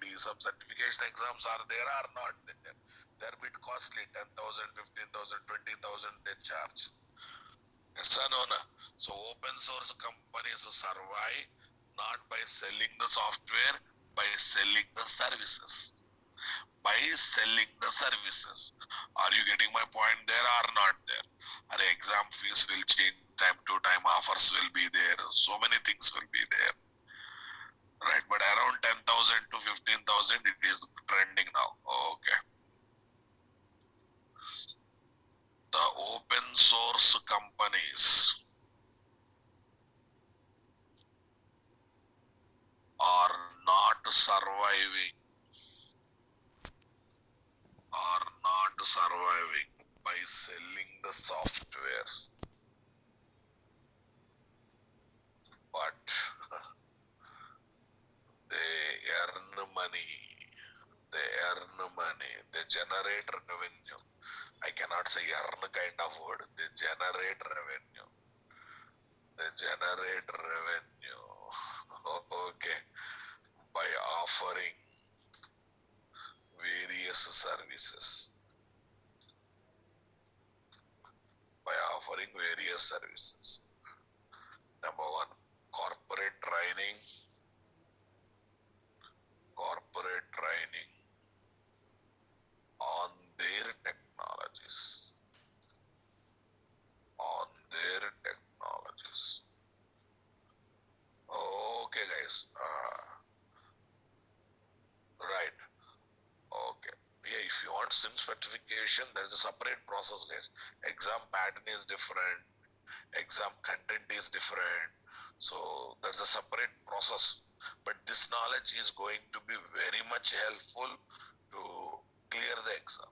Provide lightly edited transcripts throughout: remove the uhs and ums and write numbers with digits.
CPD, some certification exams are there or not there. They're a bit costly, 10,000, 15,000, 20,000 they charge. Yes or no? So open source companies survive not by selling the software, by selling the services. By selling the services. Are you getting my point there or not there? Our exam fees will change time to time, offers will be there, so many things will be there. Right, but around 10,000 to 15,000 it is trending now. Okay. The open source companies are not surviving, are not surviving by selling the softwares, but they earn money. They earn money. They generate revenue. I cannot say earn kind of word. They generate revenue. They generate revenue. Okay. By offering various services. By offering various services. Number one, corporate training. Corporate training on their technologies. On their technologies. Okay, guys. Right. Okay. Yeah, if you want SIM certification, there's a separate process, guys. Exam pattern is different. Exam content is different. So there's a separate process. But this knowledge is going to be very much helpful to clear the exam.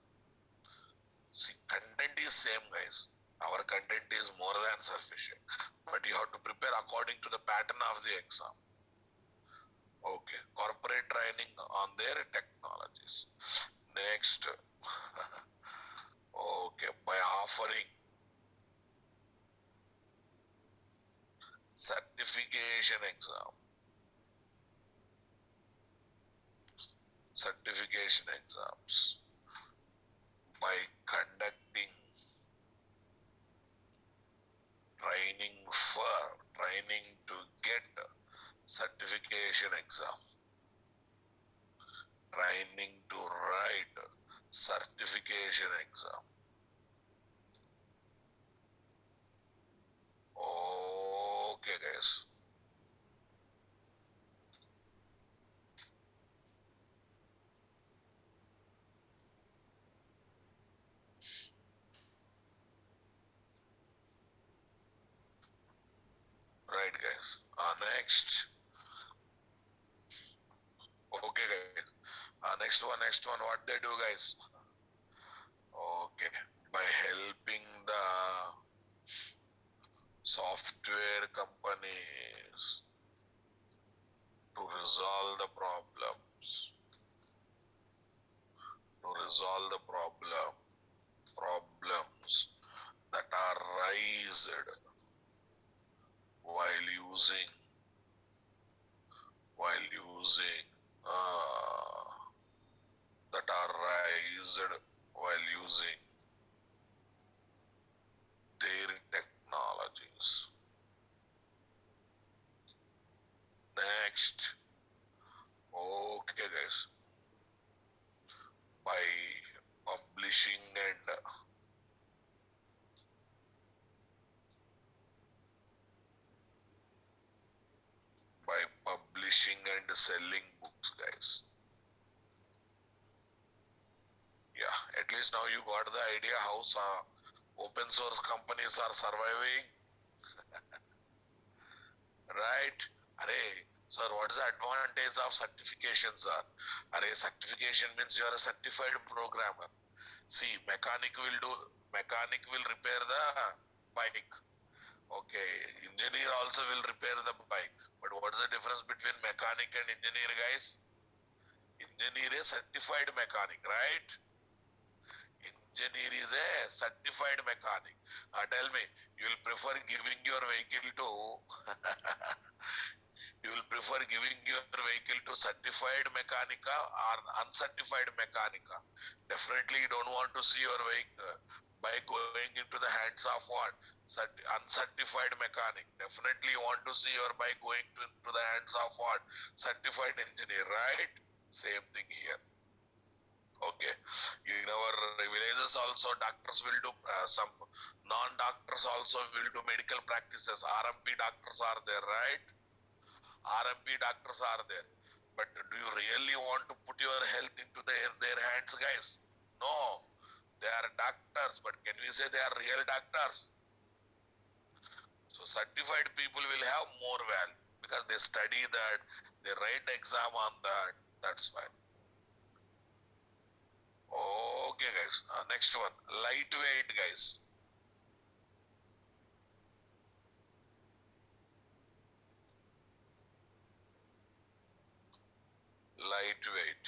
See, content is same, guys. Our content is more than sufficient. But you have to prepare according to the pattern of the exam. Okay. Corporate training on their technologies. Next. Okay. By offering certification exam. Certification exams. By conducting training to get certification exam. Training to write certification exam. Okay, guys. Right, guys. Next. Okay, guys. Next one. What they do, guys? Okay. By helping the software companies to resolve the problems. To resolve the problems that are raised while using while using uh, that are raised while using their technologies. Next. Okay, guys. By publishing and by publishing and selling books, guys. Yeah, at least now you got the idea how open source companies are surviving, right? Arey, sir, what is the advantage of certification, sir? Arey, certification means you are a certified programmer. See, mechanic will repair the bike. Okay, engineer also will repair the bike. But what is the difference between mechanic and engineer, guys? Engineer is certified mechanic, right? Engineer is a certified mechanic. Tell me, you will prefer giving your vehicle to You will prefer giving your vehicle to certified mechanica or uncertified mechanica. Definitely you don't want to see your vehicle by going into the hands of what? Uncertified mechanic. Definitely you want to see your bike going into the hands of what? Certified engineer, right? Same thing here. Okay. In our villages also doctors will do some non-doctors also will do medical practices. RMP doctors are there, right? RMP doctors are there. But do you really want to put your health into their hands, guys? No. They are doctors, but can we say they are real doctors? So certified people will have more value because they study that, they write exam on that. That's why. Okay, guys. Next one, lightweight, guys. Lightweight.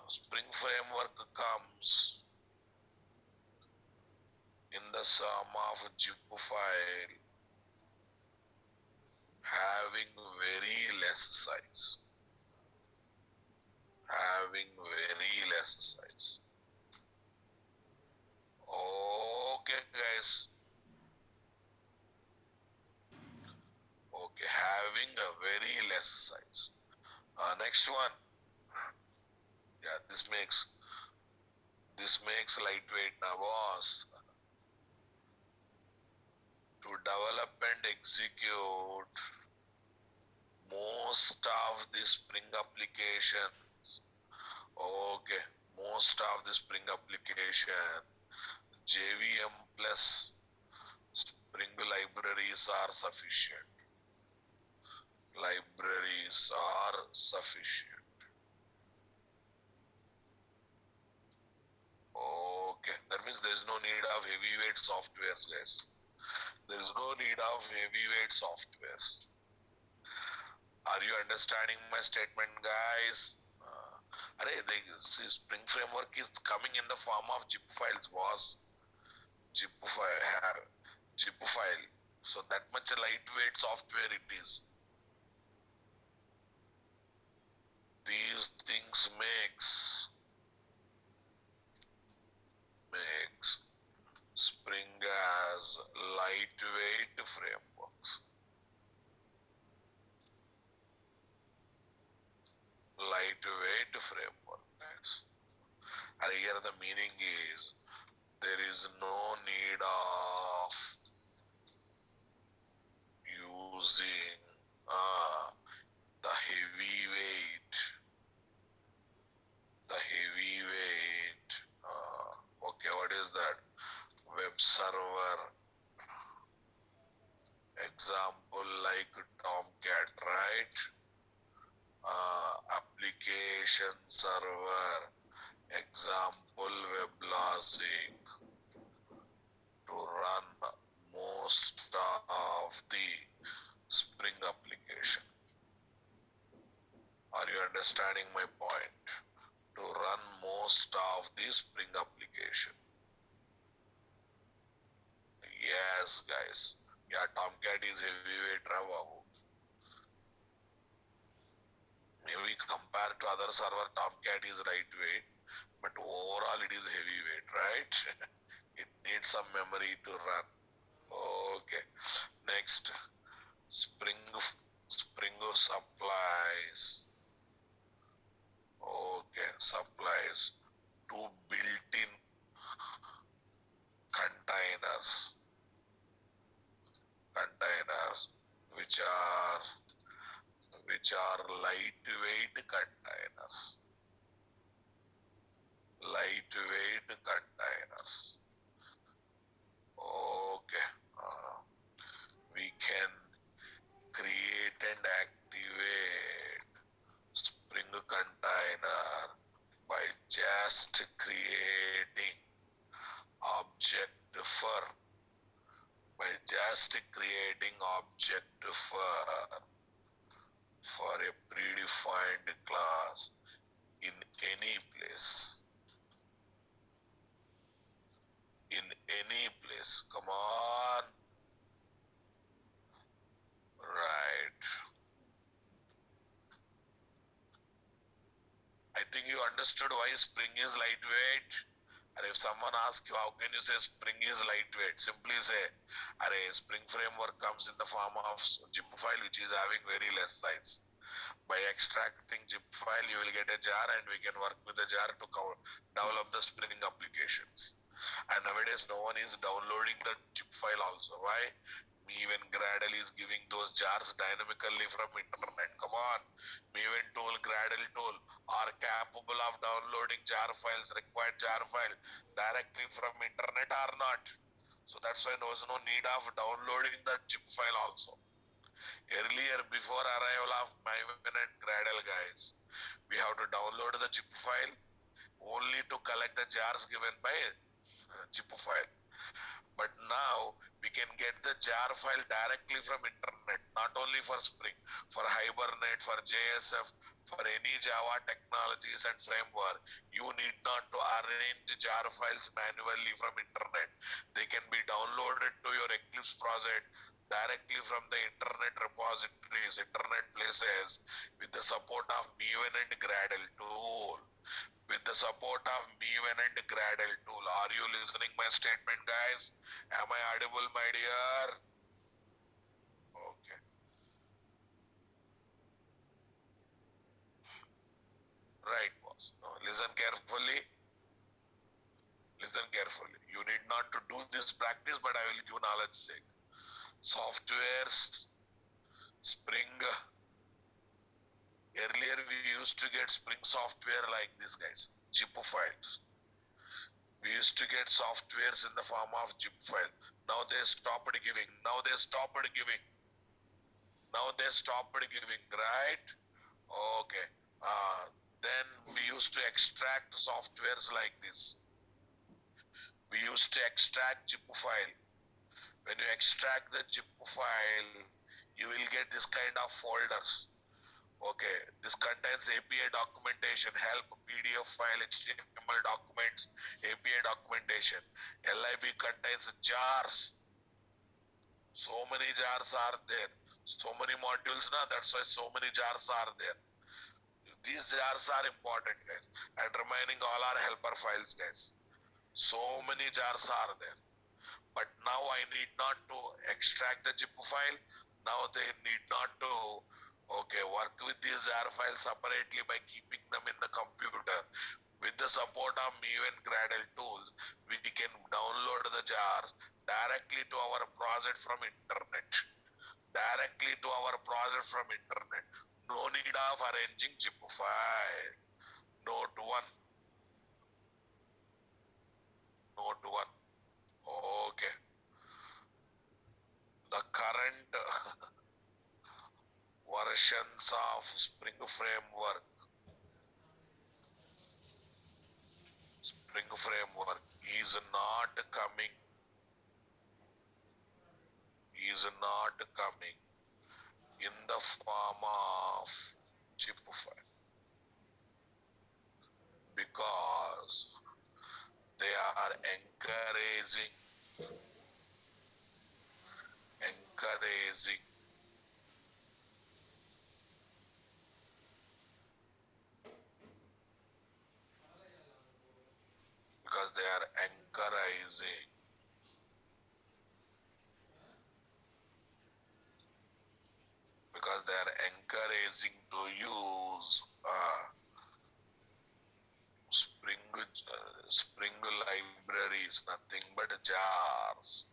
Spring framework comes in the sum of zip file having very less size. Having very less size. Okay, guys. Okay, having a very less size. Next one. Yeah, this makes lightweight now, boss. To develop and execute most of the Spring applications. Okay, most of the Spring application, JVM plus Spring libraries are sufficient. Libraries are sufficient. Okay, that means there is no need of heavyweight softwares, guys. There is no need of heavyweight softwares. Are you understanding my statement, guys? Spring framework is coming in the form of zip files, boss. Zip file, zip file. So that much lightweight software it is. These things makes Spring as lightweight frameworks. Lightweight framework, guys. And here the meaning is there is no need of using the heavyweight, okay, what is that? Web server example like Tomcat, right? Application server example WebLogic to run most of the Spring application. Are you understanding my point? To run most of the Spring application. Yes, guys. Yeah, Tomcat is heavyweight, Ravahu. Maybe compared to other server, Tomcat is lightweight, but overall it is heavyweight, right? It needs some memory to run. Okay. Next, Spring Spring supplies. Okay, supplies two built-in containers, containers which are lightweight containers, lightweight containers. Okay, we can create and activate Spring container by just creating object for object for a predefined class in any place, in any place. Come on, Right. I think you understood why spring is lightweight. And if someone asks you how can you say spring is lightweight, simply say, array spring framework comes in the form of zip file which is having very less size. By extracting zip file, you will get a jar and we can work with the jar to develop the spring applications. And nowadays, no one is downloading the zip file also. Why? Even Gradle is giving those jars dynamically from internet. Come on. Maven tool, Gradle tool are capable of downloading jar files, required jar file directly from internet or not. So that's why there was no need of downloading the zip file also. Earlier, before arrival of Maven and Gradle guys, we have to download the zip file only to collect the jars given by zip file. But now we can get the jar file directly from internet, not only for Spring, for Hibernate, for JSF, for any Java technologies and framework. You need not to arrange the jar files manually from internet. They can be downloaded to your Eclipse project directly from the internet repositories, internet places, with the support of Maven and Gradle tool. With the support of Maven and Gradle tool. Are you listening my statement, guys? Am I audible, my dear? Okay. Right, boss. Now, listen carefully. Listen carefully. You need not to do this practice, but I will give knowledge sake. Softwares, Spring. Earlier, we used to get Spring software like this, guys. Zip files. We used to get softwares in the form of zip file. Now they stopped giving. Now they stopped giving. Now they stopped giving, right? Okay. Then we used to extract softwares like this. We used to extract zip file. When you extract the zip file, you will get this kind of folders. Okay, this contains API documentation, help, PDF file, HTML documents, API documentation. LIB contains jars. So many jars are there. So many modules now, that's why so many jars are there. These jars are important, guys. And remaining all are helper files, guys. So many jars are there. But now I need not to extract the zip file. Now they need not to work with these jar files separately by keeping them in the computer. With the support of Maven Gradle tools, we can download the jars directly to our project from internet. Directly to our project from internet. No need of arranging zip file. Note one. Note one. Okay. The current versions of Spring Framework, Spring Framework coming, is not coming in the form of zip file because they are encouraging because they are encouraging because they are encouraging to use Spring libraries, nothing but jars,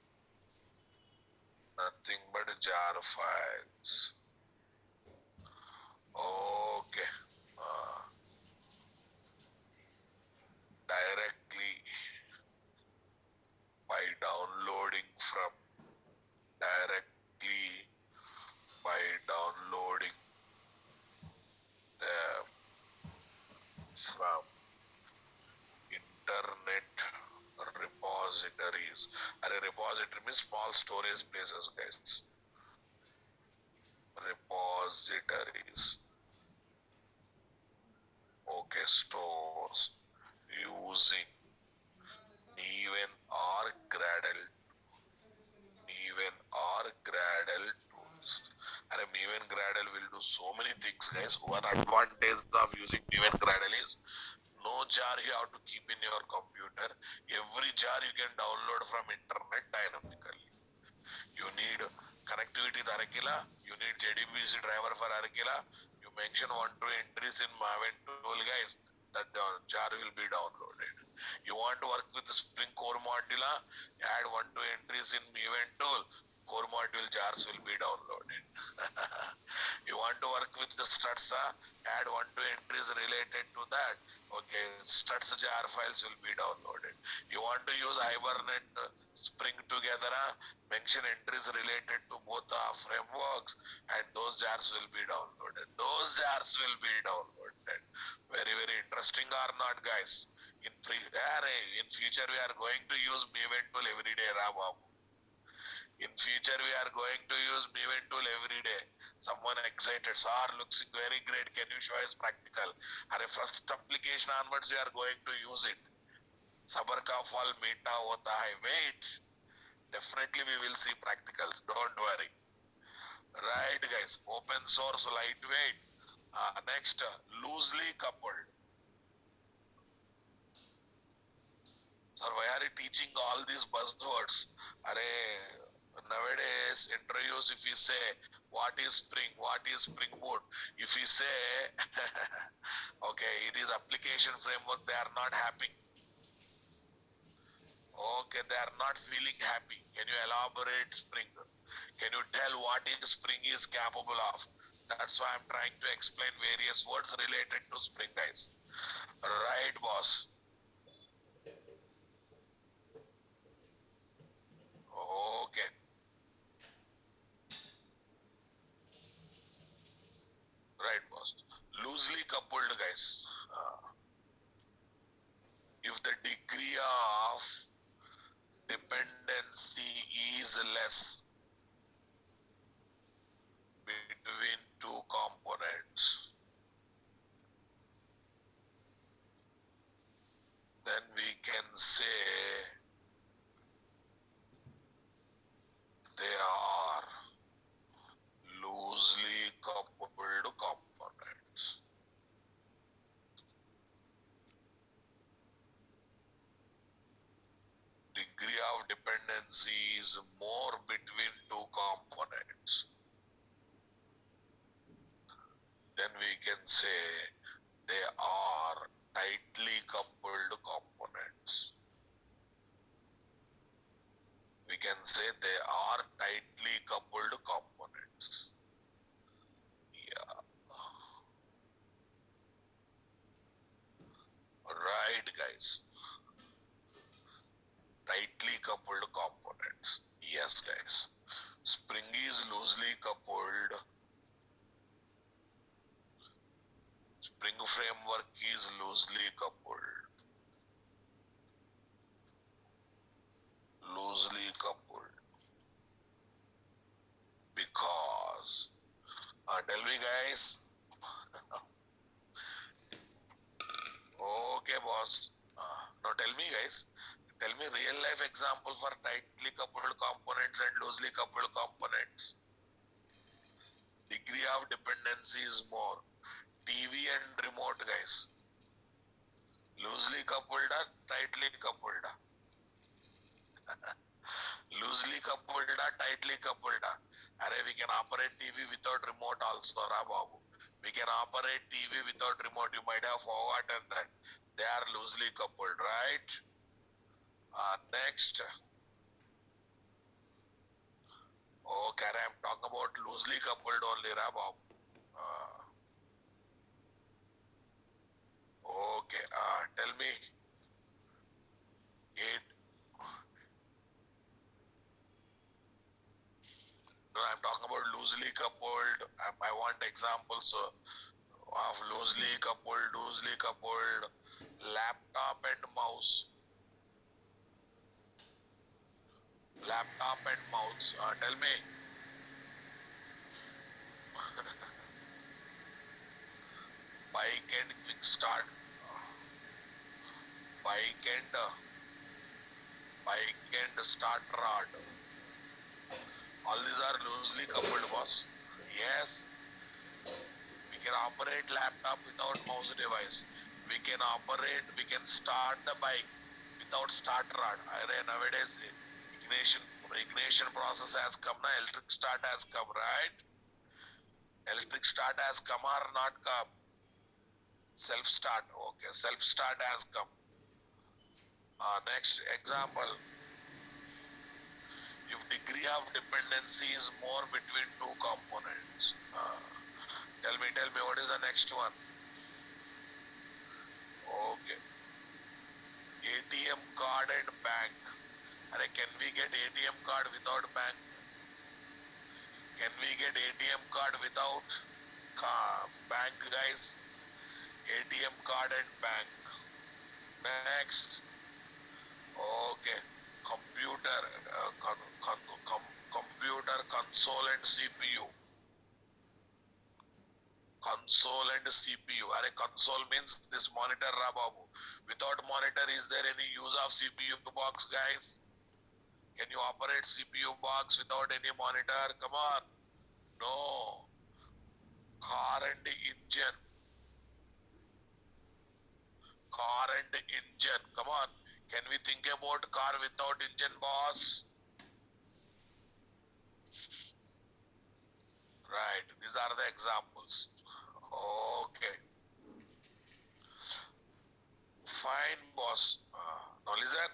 nothing but jar files. Okay, uh, directly by downloading from directly by downloading them from internet repositories. And a repository means small storage places, guys. Repositories. Okay, stores using Maven or Gradle. Maven or Gradle tools. And Maven Gradle will do so many things, guys. One advantage of using Maven Gradle is no jar you have to keep in your computer. Every jar you can download from internet dynamically. You need connectivity to Arkela. You need JDBC driver for Arkela. You mention 1 2 entries in Maven tool, guys. That jar will be downloaded. You want to work with the Spring Core Modula, add 1 2 entries in Maven tool. Core module jars will be downloaded. You want to work with the Stutsa, add 1 2 entries related to that. Okay, Struts jar files will be downloaded. You want to use Hibernate Spring together, mention entries related to both the frameworks, and those jars will be downloaded. Those jars will be downloaded. Very, very interesting or not, guys? In future, we are going to use Maven tool every day, Babu. In future, we are going to use Maven tool every day. Someone excited, sir, looks very great. Can you show us practical? And first application onwards, we are going to use it. Sabar ka fal meeta hota hai. Wait. Definitely we will see practicals. Don't worry. Right, guys. Open source, lightweight. Next, loosely coupled. Sir, why are you teaching all these buzzwords? Nowadays, interviews, if you say, what is Spring? What is Spring Boot? If you say, okay, it is application framework, they are not happy. Okay, they are not feeling happy. Can you elaborate Spring? Can you tell what is Spring is capable of? That's why I'm trying to explain various words related to Spring, guys. Right, boss? Okay. Right, boss. Loosely coupled, guys. If the degree of dependency is less between two components, then we can say they are loosely coupled components. Degree of dependency is more between two components, then we can say they are tightly coupled components. We can say they are tightly coupled components. Yeah. Right, guys. Tightly coupled components. Yes, guys. Spring is loosely coupled. Spring framework is loosely coupled. Loosely coupled. Because, tell me, guys. Okay, boss. Now tell me, guys. Tell me real life example for tightly coupled components and loosely coupled components. Degree of dependency is more. TV and remote, guys. Loosely coupled or tightly coupled? Loosely coupled or tightly coupled? We can operate TV without remote also, Babu. We can operate TV without remote. You might have forgotten that. They are loosely coupled, right? Next. Okay, I'm talking about loosely coupled only, Babu. Uh, okay, tell me. Eight. No, I'm talking about loosely coupled. I want examples of loosely coupled laptop and mouse. Laptop and mouse. Tell me. Bike and quick start. Bike and bike and start rod. All these are loosely coupled, boss. Yes, we can operate laptop without mouse device. We can start the bike without start rod. Nowadays, ignition process has come now, electric start has come, right? Electric start has come or not come? Self start, okay, self start has come. Next example, if degree of dependency is more between two components. Tell me what is the next one? Okay, ATM card and bank. Can we get ATM card without bank? Can we get ATM card without bank, guys? ATM card and bank. Next, okay, computer, computer console and CPU. Console and CPU. Console means this monitor, Rababu. Without monitor, is there any use of CPU box, guys? Can you operate CPU box without any monitor? Come on. No. Car and engine. Car and engine. Come on. Can we think about car without engine, boss? Right. These are the examples. Okay. Fine, boss. Now listen.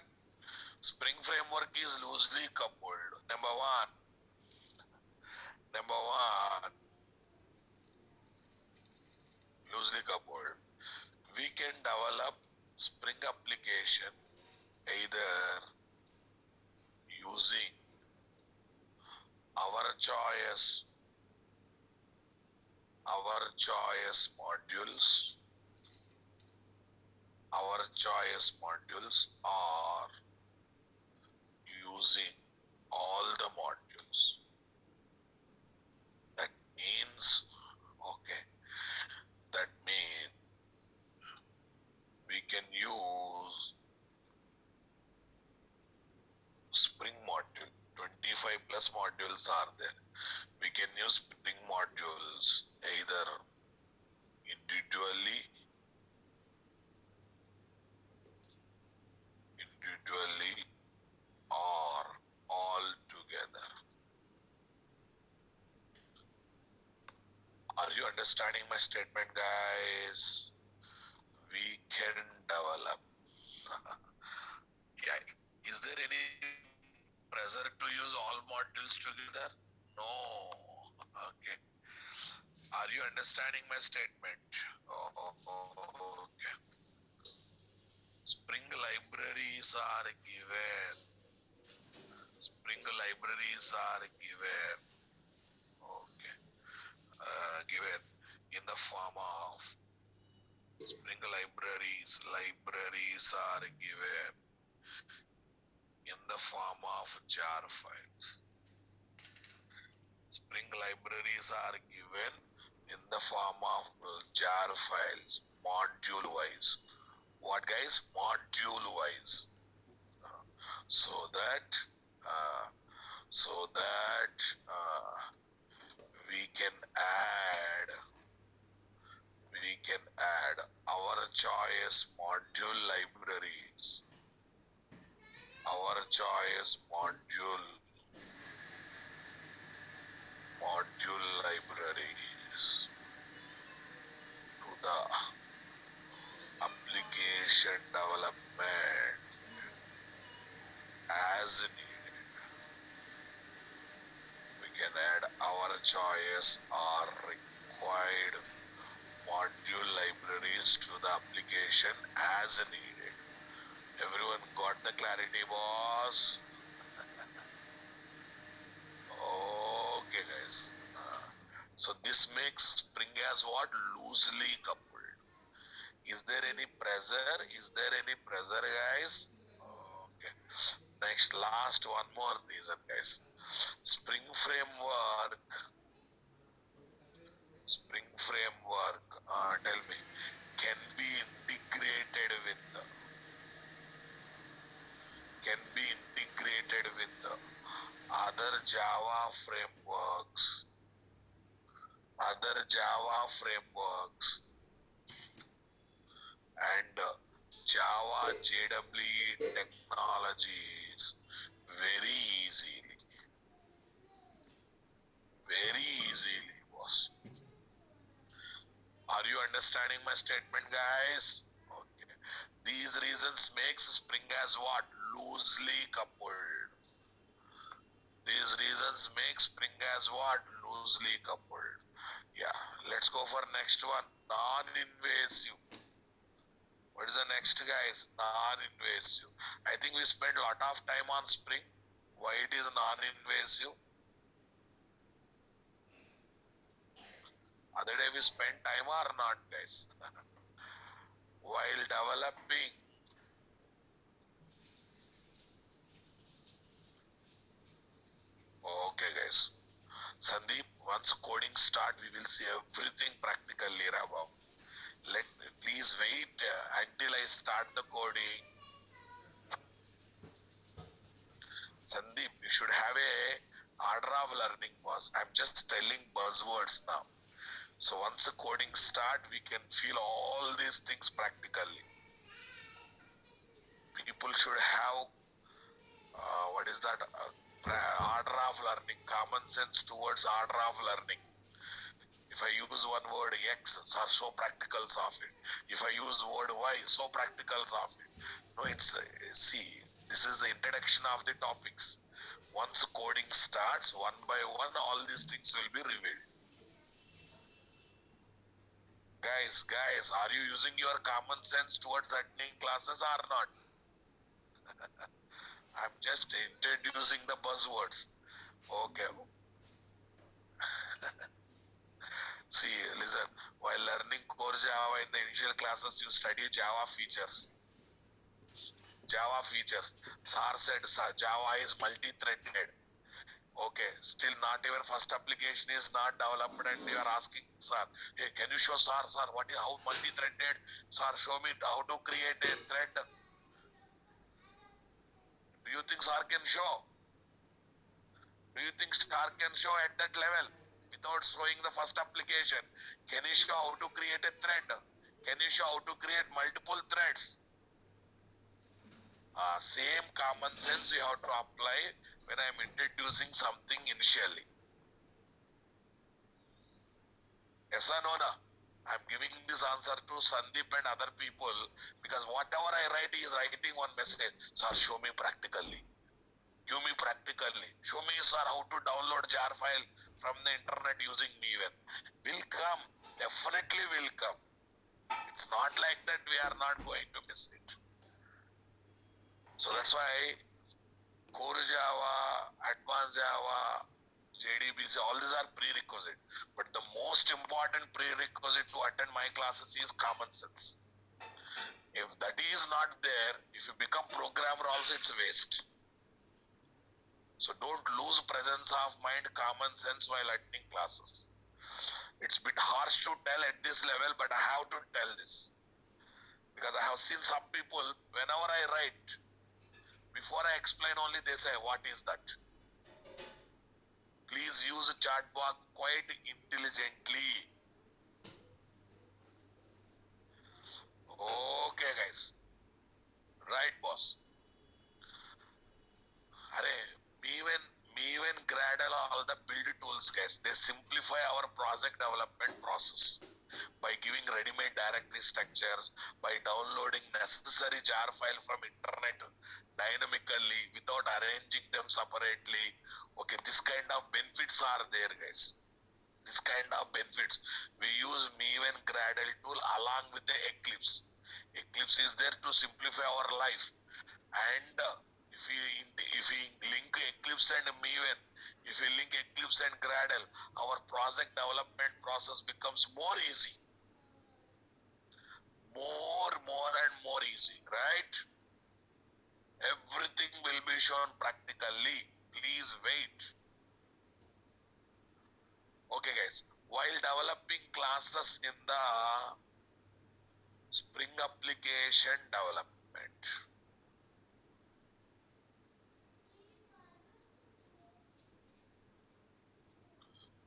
Spring framework is loosely coupled. Number one, loosely coupled. We can develop Spring application either using our choice, modules, or using all the modules. That means, okay, that means we can use Spring module. 25 plus modules are there. We can use Spring modules either individually, or all together. Are you understanding my statement, guys? We can develop. Yeah. Is there any pressure to use all modules together? No. Okay. Are you understanding my statement? Okay. Spring libraries are given. Spring libraries are given. Okay. Given in the form of Spring libraries. Libraries are given in the form of jar files. Spring libraries are given in the form of jar files, module wise. What, guys? Module wise. So that uh, so that we can add our choice module libraries to the application development as needed. We can add our choice or required module libraries to the application as needed. Everyone got the clarity, boss? Okay, guys. So this makes Spring as what? Loosely coupled. Is there any pressure? Guys? Okay. Next, last one more reason, guys. Spring framework. Tell me, can be integrated with other Java frameworks other Java frameworks, and Java JWE technologies very easily. Very easily, boss. Are you understanding my statement, guys? Okay. These reasons makes Spring as what? Loosely coupled. These reasons make Spring as what? Loosely coupled. Yeah. Let's go for next one. Non-invasive. What is the next, guys? Non-invasive. I think we spent a lot of time on Spring. Why it is non-invasive? Other day we spent time or not, guys? While developing. Okay, guys. Sandeep, once coding start, we will see everything practically, Raghav. Let me please wait until I start the coding. Sandeep, you should have a order of learning, boss. I'm just telling buzzwords now. So once the coding start, we can feel all these things practically. People should have what is that? Order of learning, common sense towards order of learning. If I use one word X, are so practicals of it. If I use word Y, so practicals of it. No, it's see, this is the introduction of the topics. Once coding starts, one by one, all these things will be revealed. Guys, are you using your common sense towards attending classes or not? I'm just introducing the buzzwords. Okay. See, listen, while learning core Java in the initial classes, you study Java features. Java features. SAR said Java is multi-threaded. Okay, still not even first application is not developed and you are asking, sir, hey, can you show sir, what is how multi-threaded? Sir, show me how to create a thread. Do you think sir can show? Do you think sir can show at that level without showing the first application? Can you show how to create a thread? Can you show how to create multiple threads? Same common sense you have to apply when I am introducing something initially. Yes or no? I'm giving this answer to Sandeep and other people because whatever I write is writing one message. Sir, show me practically. Give me practically. Show me, sir, how to download jar file from the internet using Maven. Will come. Definitely will come. It's not like that we are not going to miss it. So that's why core Java, advanced Java, JDBC, all these are prerequisite. But the most important prerequisite to attend my classes is common sense. If that is not there, if you become programmer also, it's waste. So don't lose presence of mind, common sense while attending classes. It's a bit harsh to tell at this level, but I have to tell this. Because I have seen some people, whenever I write, before I explain only, they say, what is that? Please use a chat box quite intelligently. Okay, guys. Right, boss. Maven, Gradle, all the build tools, guys, they simplify our project development process by giving ready-made directory structures, by downloading necessary jar file from internet dynamically without arranging them separately. Okay, this kind of benefits are there, guys. This kind of benefits. We use Maven Gradle tool along with the Eclipse. Eclipse is there to simplify our life. And if we link Eclipse and Maven, if we link Eclipse and Gradle, our project development process becomes more easy. More and more easy, right? Everything will be shown practically. Please wait. Okay, guys. While developing classes in the Spring application development,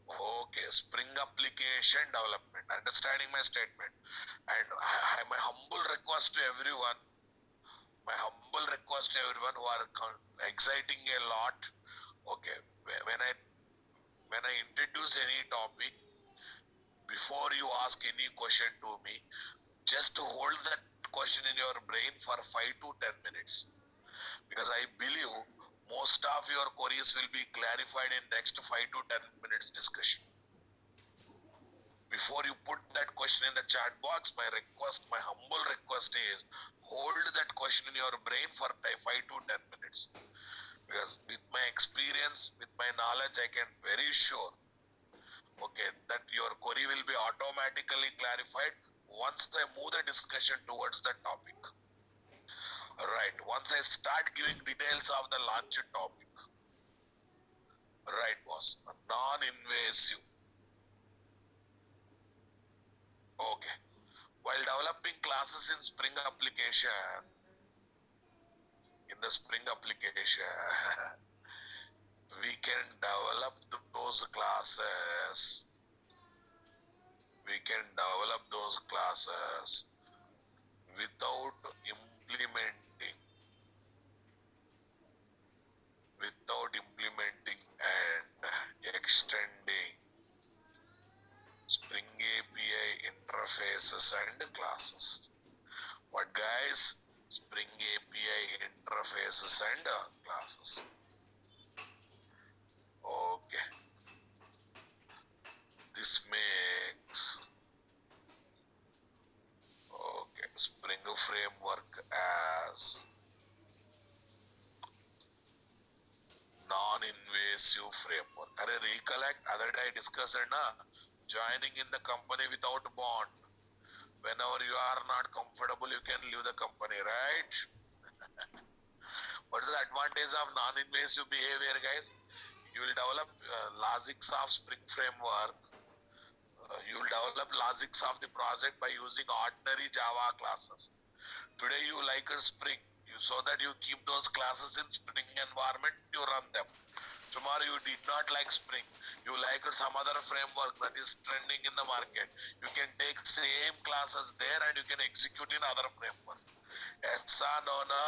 Okay, Spring application development. Understanding my statement. And my humble request to everyone, my humble request to everyone who are exciting a lot. Okay, when I introduce any topic, before you ask any question to me, just to hold that question in your brain for 5 to 10 minutes, because I believe most of your queries will be clarified in next 5 to 10 minutes discussion. Before you put that question in the chat box, my request, my humble request is hold that question in your brain for 5 to 10 minutes. Because with my experience, with my knowledge, I can very sure, okay, that your query will be automatically clarified once I move the discussion towards the topic. Right. Once I start giving details of the launch topic. Right, boss. Non-invasive. Okay. While developing classes in Spring application, in the Spring application, we can develop those classes. We can develop those classes without implementing, and extending Spring API interfaces and classes. What guys? Spring API interfaces and classes. Okay. This makes okay Spring framework as non-invasive framework. Can I recollect other day I discussed joining in the company without bond. Whenever you are not comfortable, you can leave the company, right? What's the advantage of non-invasive behavior, guys? You will develop logics of Spring framework. You will develop logics of the project by using ordinary Java classes. Today you like a Spring, so that you keep those classes in Spring environment, you run them. Tomorrow you did not like Spring, you like some other framework that is trending in the market. You can take same classes there and you can execute in other framework. Yes or no, no?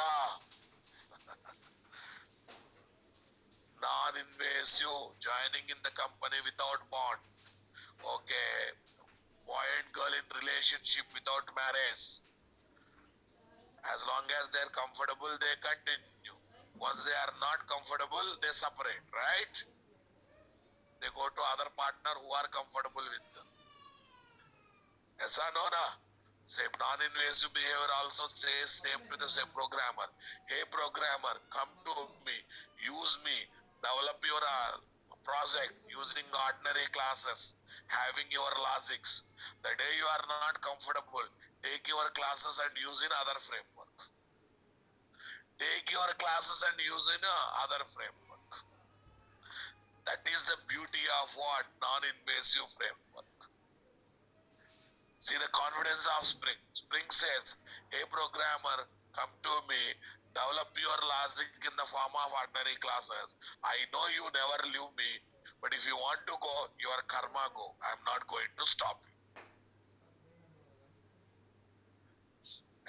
Non-invasive, joining in the company without bond. Okay, boy and girl in relationship without marriage. As long as they're comfortable, they continue. Once they are not comfortable, they separate, right? They go to other partner who are comfortable with them. Yes or no, no? Same non-invasive behavior also says same to the same programmer. Hey programmer, come to me, use me, develop your project using ordinary classes, having your logics. The day you are not comfortable, take your classes and use in other framework. Take your classes and use in other framework. That is the beauty of what? Non-invasive framework. See the confidence of Spring. Spring says, hey programmer, come to me, develop your logic in the form of ordinary classes. I know you never leave me, but if you want to go, your karma go. I'm not going to stop you.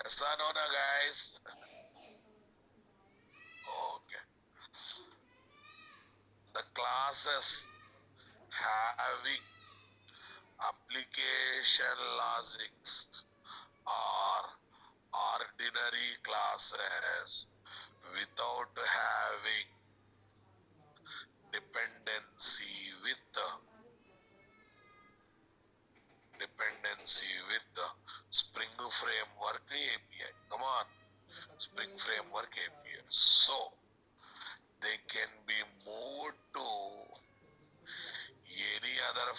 Yes or no, guys? Okay. The classes having application logics are ordinary classes without having dependency with the Spring Framework API. Come on, Spring Framework API. So they can be moved to any other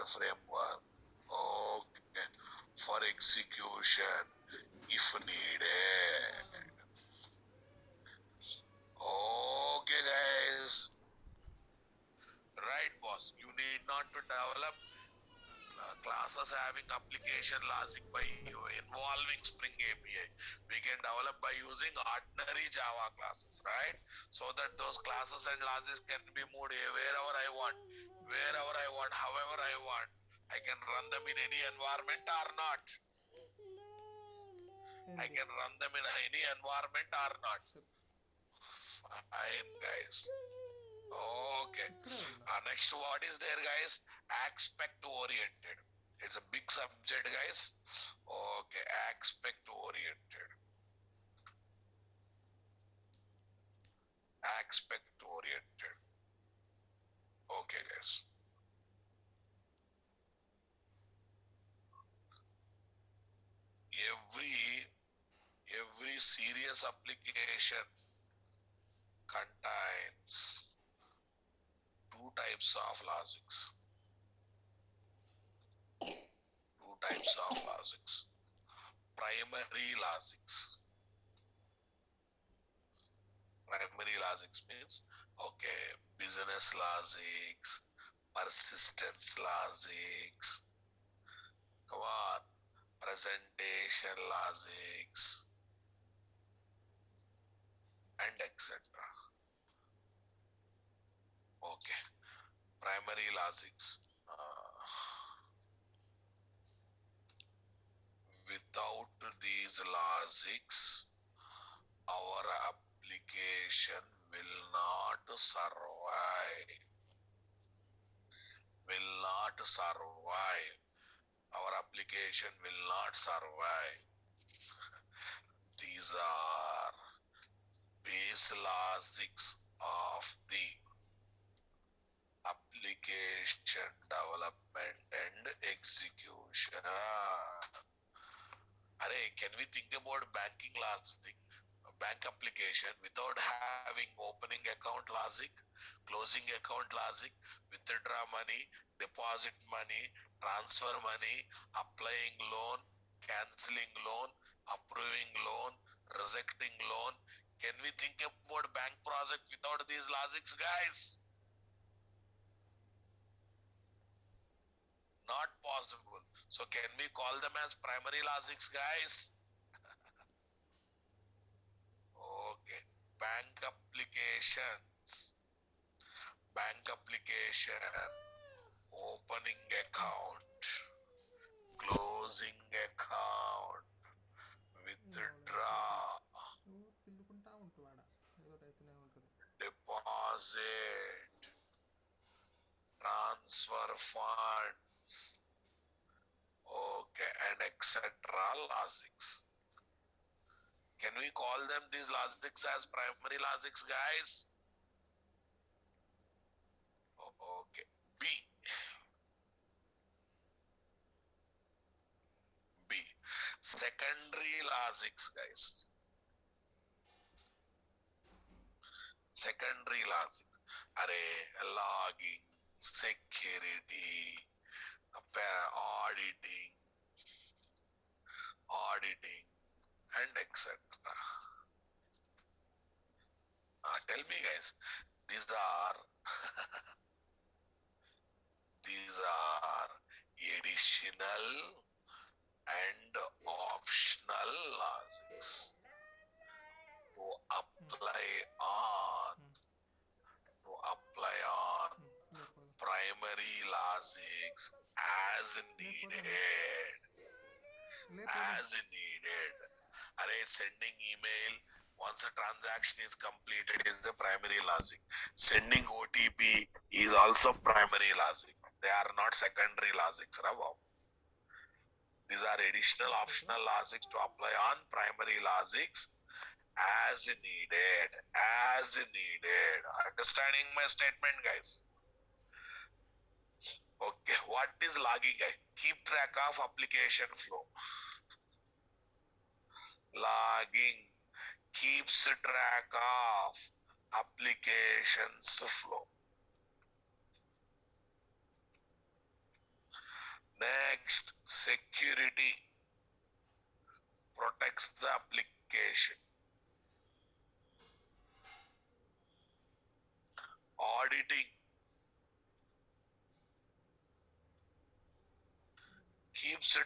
framework, okay, for execution if needed. Okay, guys. Right, boss. You need not to develop classes having application logic by involving Spring API. We can develop by using ordinary Java classes, right? So that those classes and logics can be moved wherever I want, however I want. I can run them in any environment or not. I ఏంది can run them in any environment or not. చెప్పు Fine, guys. Okay. ఇక్కడే ఉన్నా Next, what is there, guys? Aspect oriented. It's a big subject, guys. Okay, aspect oriented. Aspect oriented. Okay, guys. Every serious application contains two types of logics. Two types of logics. Primary logics. Primary logics means, okay, business logics, persistence logics, come on, presentation logics, and etc. Okay, primary logics. Without these logics, our application will not survive. Will not survive. Our application will not survive. These are base logics of the application development and execution. Array, can we think about banking logic, bank application without having opening account logic, closing account logic, withdraw money, deposit money, transfer money, applying loan, canceling loan, approving loan, rejecting loan? Can we think about bank project without these logics, guys? Not possible. So can we call them as primary logics, guys? Okay. Bank applications. Bank application. Opening account. Closing account. వినవలేదు Withdraw. నువ్వు పిల్లుకుంటా ఉంటువాడ ఏదో అయితేనే ఉంటుంది Deposit. Transfer funds. Okay. And etc. logics. Can we call them these logics as primary logics, guys? Okay. B. B. Secondary logics, guys. Secondary logic. Array, logging, security, auditing, auditing, and etc. Tell me, guys, these are these are additional and optional logics to apply on లేకపోదు primary logics as లేకపోదాం needed. లేకపోదాం As needed. Array, sending email once a transaction is completed is the primary logic. Sending OTP is also primary logic. They are not secondary logics. Wow. These are additional optional logics to apply on primary logics as needed. As needed. Understanding my statement, guys? Okay. What is logging, guys? Keep track of application flow. Logging keeps track of applications flow. Next, security protects the application. Auditing keeps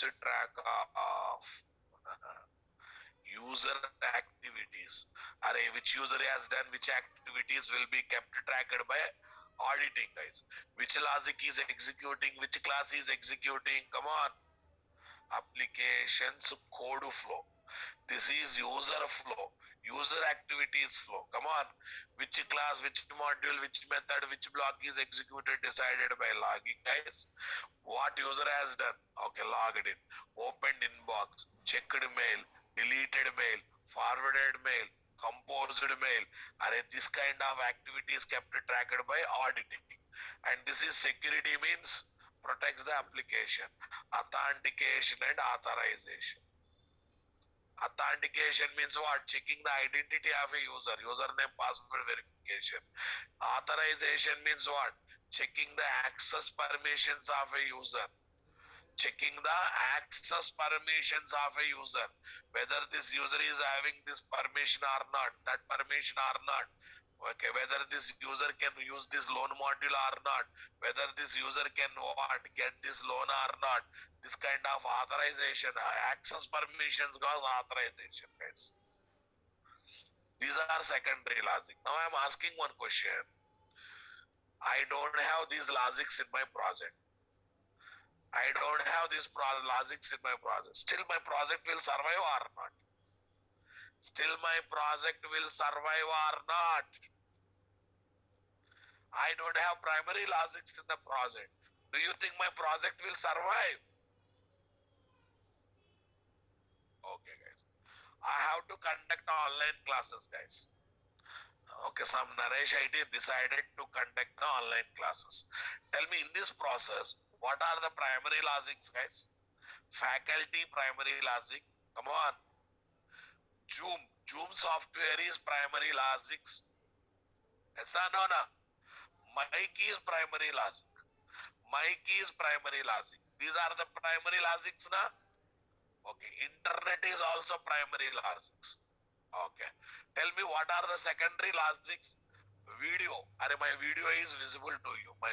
track of user activities. Which user has done which activities will be kept tracked by auditing, guys. Which logic is executing, which class is executing. Come on. Applications code flow. This is user flow. User activities flow. Come on. Which class, which module, which method, which block is executed decided by logging, guys. What user has done? Okay, logged in. Opened inbox. Checked mail. Deleted mail. Forwarded mail. Composed mail. This kind of activities kept tracked by auditing. And this is security means protects the application. Authentication and authorization. Authentication means what? Checking the identity of a user, username, password verification. Authorization means what? Checking the access permissions of a user. Checking the access permissions of a user. Whether this user is having this permission or not, that permission or not. Okay, whether this user can use this loan module or not, whether this user can what, get this loan or not. This kind of authorization, access permissions cause authorization, guys. These are secondary logic. Now I'm asking one question. I don't have these logics in my project. I don't have these logics in my project. Still my project will survive or not? Still my project will survive or not? I don't have primary logics in the project. Do you think my project will survive? Okay, guys. I have to conduct online classes, guys. Okay, some Naresh IT decided to conduct the online classes. Tell me in this process, what are the primary logics, guys? Faculty primary logic. Come on. Zoom software is primary logics. Yes or no? My key is primary logic. My key is primary logic. These are the primary logics, na? Okay. Internet is also primary logics. Okay. Tell me what are the secondary logics? Video. My video is visible to you. My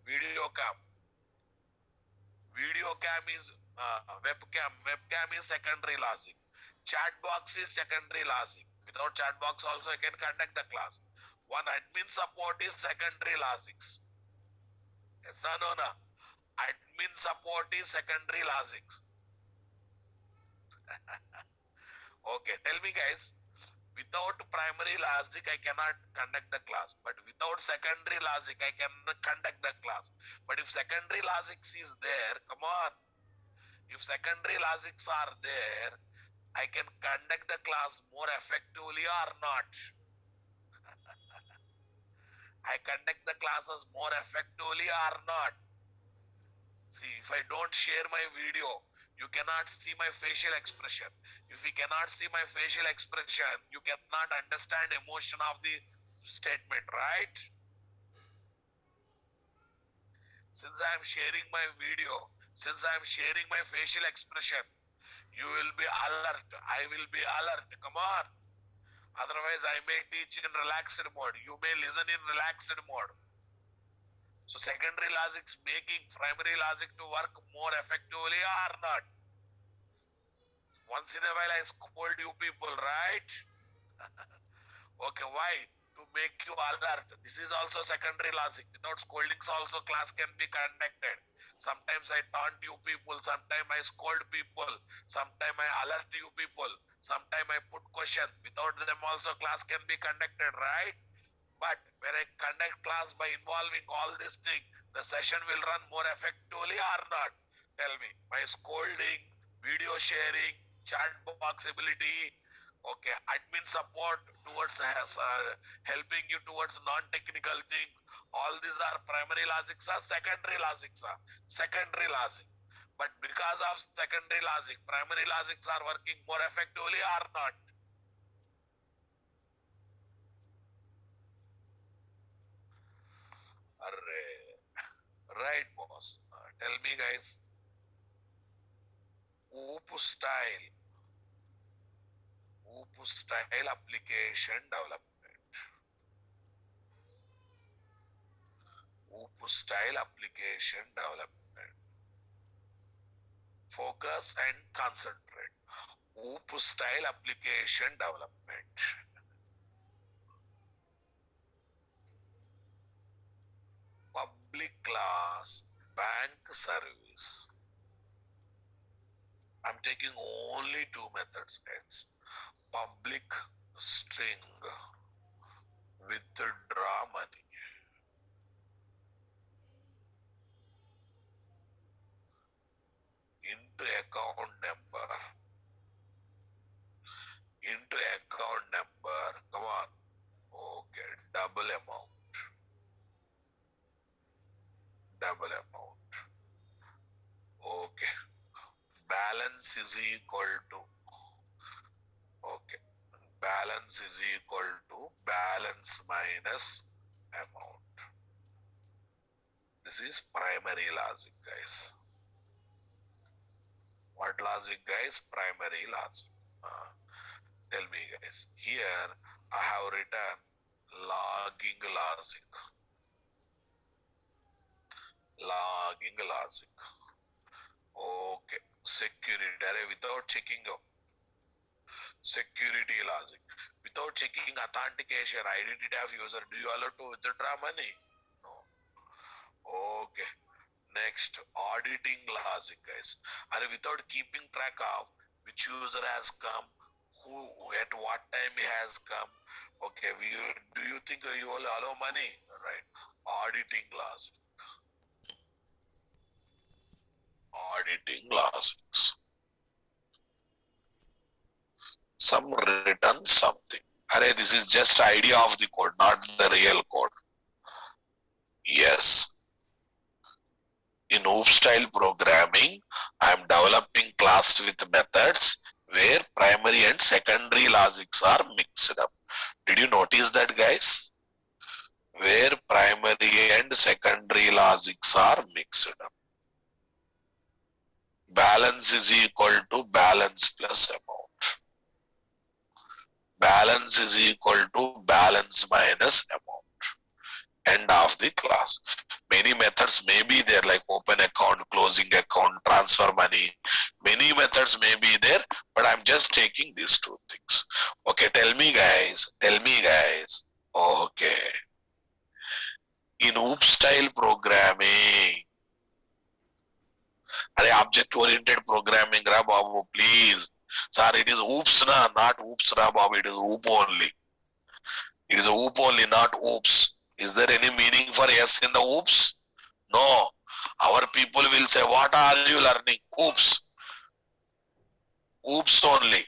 video cam. Video cam is webcam. Webcam is secondary logic. Chat box is secondary logic. Without chat box also I can conduct the class. One admin support is secondary logics. Yes or no? Admin support is secondary logics. Okay, tell me guys, without primary logic I cannot conduct the class, but without secondary logic I can conduct the class. But if secondary logics is there, come on, if secondary logics are there, I can conduct the class more effectively or not. I conduct the classes more effectively or not. See, if I don't share my video, you cannot see my facial expression. If you cannot see my facial expression, you cannot understand emotion of the statement, right? Since I am sharing my video, since I am sharing my facial expression, you will be alert. I will be alert. Come on. Otherwise, I may teach in relaxed mode. You may listen in relaxed mode. So secondary logics making primary logic to work more effectively or not. Once in a while I scold you people, right? Okay, why? To make you alert. This is also secondary logic. Without scoldings also class can be conducted. Sometimes I taunt you people, sometimes I scold people, sometimes I alert you people, sometimes I put questions. Without them also class can be conducted, right? But when I conduct class by involving all these things, the session will run more effectively or not? Tell me. My scolding, video sharing, chat box ability, okay, admin support towards helping you towards non-technical things. All these are primary logics or secondary logics are secondary logic. But because of secondary logic, primary logics are working more effectively or not? Right, boss. Tell me, guys. OOP style. OOP style application development. OOP style application development. Focus and concentrate. OOP style application development. Public class bank service. I'm taking only two methods, guys. Public string withdraw money. Into account number. Into account number. Come on. Okay. Double amount. Double amount. Okay. Balance is equal to. Okay. Balance is equal to balance minus amount. This is primary logic, guys. What logic, guys? Primary logic. Tell me, guys. Here I have written logging logic. Logging logic. Okay. Security. Without checking up. Security logic. Without checking authentication, identity of user, do you allow to withdraw money? No. Okay. Next, auditing logic, guys. And without keeping track of which user has come, who at what time he has come. Okay, do you think you will allow money? Right. Auditing logic. Auditing logics. Some written something. Array, this is just idea of the code, not the real code. Yes. In OOP style programming, I am developing class with methods where primary and secondary logics are mixed up. Did you notice that, guys? Where primary and secondary logics are mixed up. Balance is equal to balance plus amount. Balance is equal to balance minus amount. End of the class. Many methods may be there, like open account, closing account, transfer money. Many methods may be there, but I'm just taking these two things. Okay, tell me guys. Okay. In OOP style programming, object-oriented programming, ra babu, please. Sir, it is OOPS na, not OOPS ra babu, it is OOP only. It is OOP only, not OOPS. Is there any meaning for S in the OOPS? No. Our people will say, what are you learning? OOPS. OOPS only.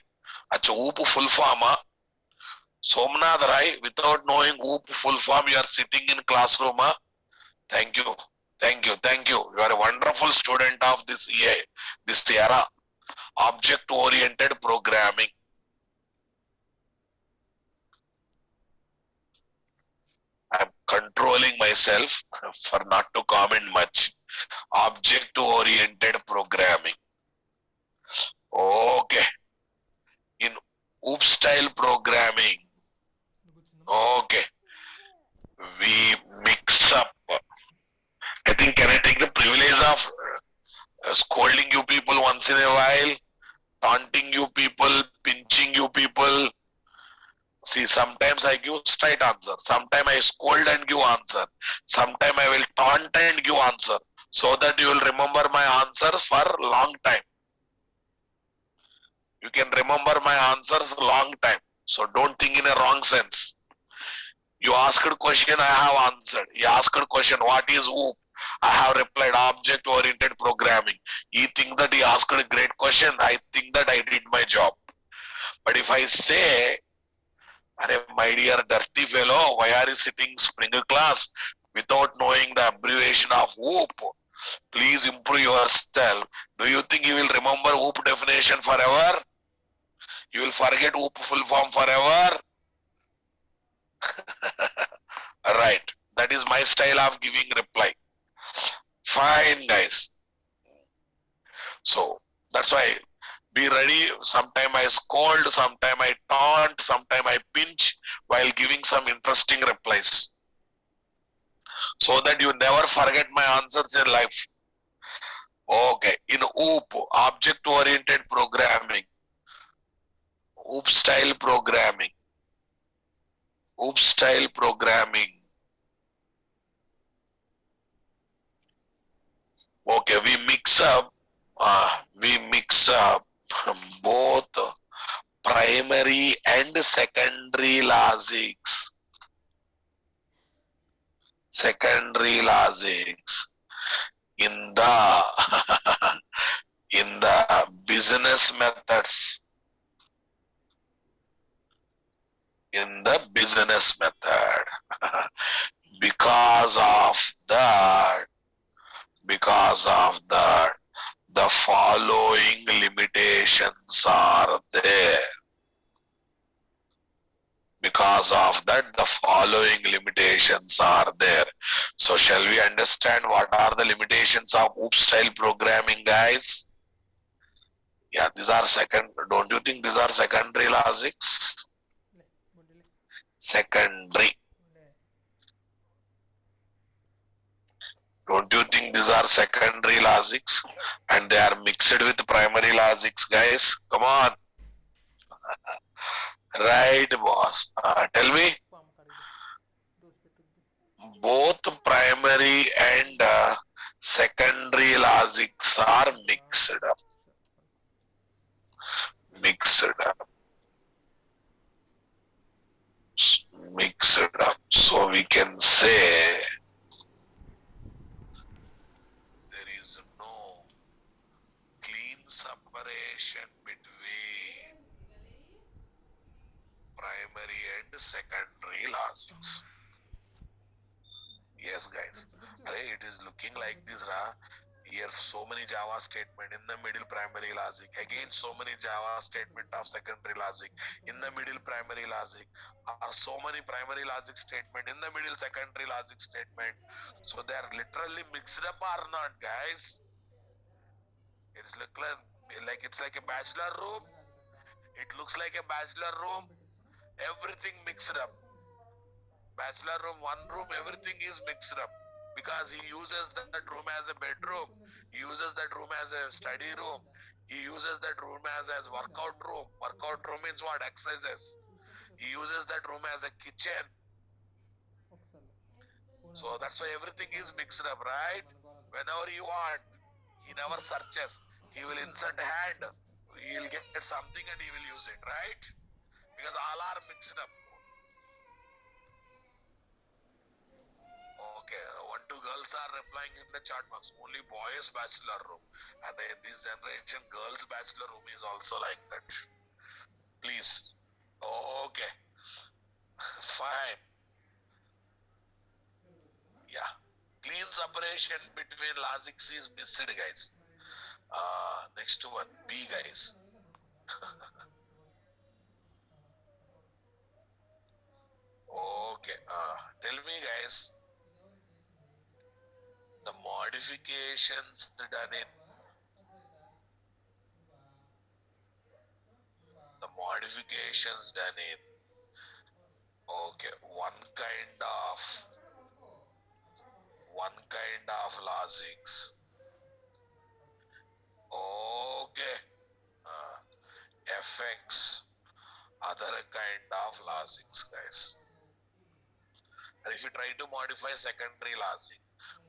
Achha, OOP full form. Somnath Rai, without knowing OOP full form, you are sitting in classroom. Thank you. You are a wonderful student of this era. Object-oriented programming. I'm controlling myself for not to comment much. Object-oriented programming. Okay. In OOP style programming, okay, we mix up. I think, can I take the privilege of scolding you people once in a while, taunting you people, pinching you people? See, sometimes I give straight answer, sometimes I scold and give answer, sometimes I will taunt and give answer, so that you will remember my answers for long time. You can remember my answers long time. So don't think in a wrong sense. You asked a question, I have answered. You asked a question, what is OOP? I have replied, object-oriented programming. You think that he asked a great question, I think that I did my job. But if I say, my dear dirty fellow, why are you sitting spring class without knowing the abbreviation of OOP? Please improve yourself. Do you think you will remember OOP definition forever? You will forget OOP full form forever? Right. That is my style of giving reply. Fine, guys. So, that's why be ready. Sometime I scold, sometime I taunt, sometime I pinch while giving some interesting replies. so that you never forget my answers in life. Okay, in OOP, object oriented programming, OOP style programming, OOP style programming. Okay, we mix up both primary and secondary logics. Secondary logics in the in the business methods. In the business method. because of that, because of that, the following limitations are there. Because of that, the following limitations are there. So shall we understand what are the limitations of OOP style programming, guys? Yeah, these are don't you think these are secondary logics? లే బుడ్డిలే Secondary. లే Don't you think these are secondary logics? And they are mixed with primary logics, guys? Come on. Right, boss. Tell me, పాము కడిగి దోసి పెట్టుద్ది both primary and secondary logics are mixed up. Mixed up. Mixed up. So we can say there is no clean separation between primary and secondary logics. Yes, guys. Array, it is looking like this, Ra. Here, so many Java statement in the middle primary logic. Again, so many Java statement of secondary logic in the middle primary logic. So many primary logic statement in the middle secondary logic statement. So they are literally mixed up or not, guys? It's like it's like a bachelor room. It looks like a bachelor room. Everything mixed up. Bachelor room, one room, everything is mixed up because he uses that room as a bedroom. He uses that room as a study room. He uses that room as workout room. Workout room means what? Exercises. He uses that room as a kitchen. So that's why everything is mixed up, right? Whenever you want, he never searches. He will insert a hand. He will get something and he will use it, right? Because all are mixed up. Okay, one, two girls are replying in the chat box. Only boys bachelor room, and in this generation, girls bachelor room is also like that. Please. Okay, fine. Yeah, clean separation between logics is missed, guys. Next one, B, guys. Okay, tell me, guys, the modifications done in the modifications done in okay one kind of logics. Okay, uh, affects other kind of logics, guys. And if you try to modify secondary logic,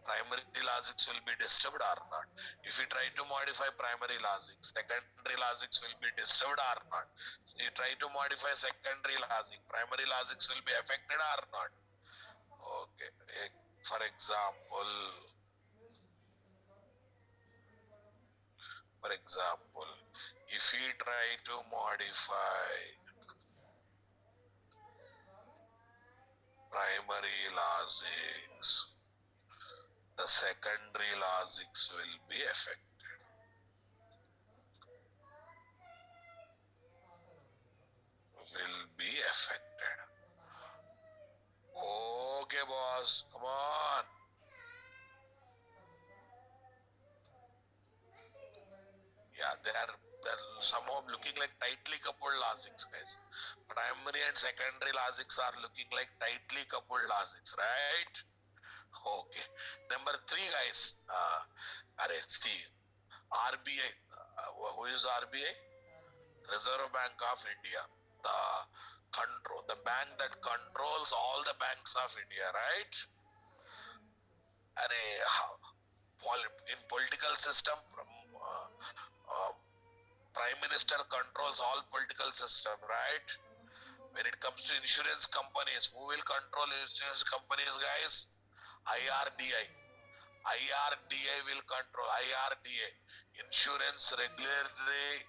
primary logics will be disturbed or not. If you try to modify primary logic, secondary logics will be disturbed or not. So you try to modify secondary logic, primary logics will be affected or not. Okay, for example, if we try to modify primary logics, the secondary logics will be affected. Will be affected. Okay, boss, come on. Yeah, they're somehow looking like tightly coupled logics, guys. Primary and secondary logics are looking like tightly coupled logics, right? Okay. Number three, guys. See, RBI. Who is RBI? Reserve Bank of India. The the bank that controls all the banks of India, right? In political system, uh, Prime Minister controls all political system, right? When it comes to insurance companies, who will control insurance companies, guys? IRDI. IRDA will control. IRDA, Insurance Regulatory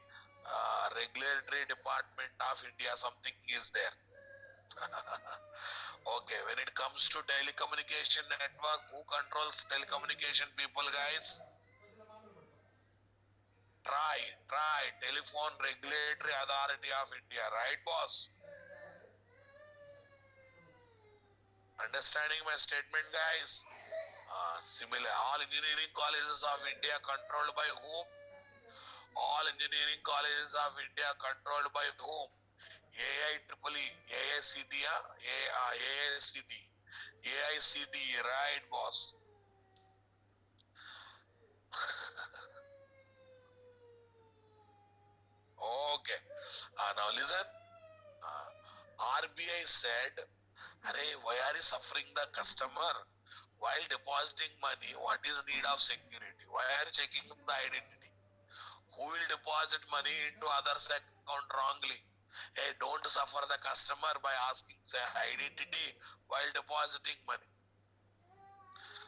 Department of India, something is there. Okay, when it comes to telecommunication network, who controls telecommunication people, guys? Telephone Regulatory Authority of India, right, boss? Understanding my statement, guys? Similar, all engineering colleges of India controlled by whom? All engineering colleges of India controlled by whom? AIEEE, AICTE, AICTE, right, boss? Okay. Now listen. RBI said, "Arey, why are you suffering the customer while depositing money? What is need of security? Why are you checking the identity? Who will deposit money into others' account wrongly? Hey, don't suffer the customer by asking the identity while depositing money."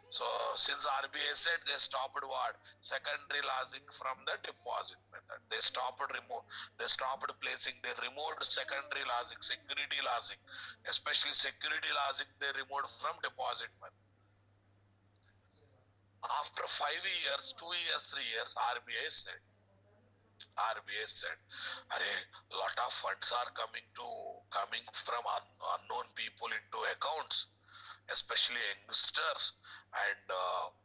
So since RBI said, they stopped what? Secondary logic from the deposit method. They stopped placing, they removed secondary logic, security logic, especially security logic they removed from deposit method. After 5 years, 2 years, 3 years, RBI said, a lot of funds are coming from unknown people into accounts, especially youngsters, and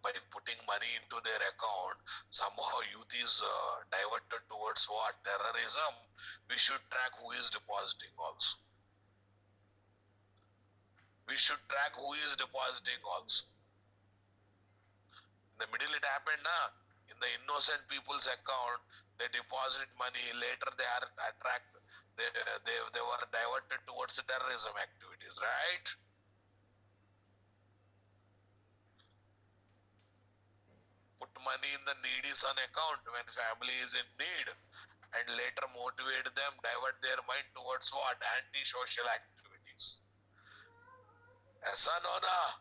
by putting money into their account, somehow youth is diverted towards what? Terrorism. We should track who is depositing also. We should track who is depositing also. In the middle it happened, in the innocent people's account, they deposit money, later they are attracted, they were diverted towards the terrorism activities, right? Put money in the needy son account when family is in need, and later motivate them, divert their mind towards what? Anti-social activities. Yes or no, na?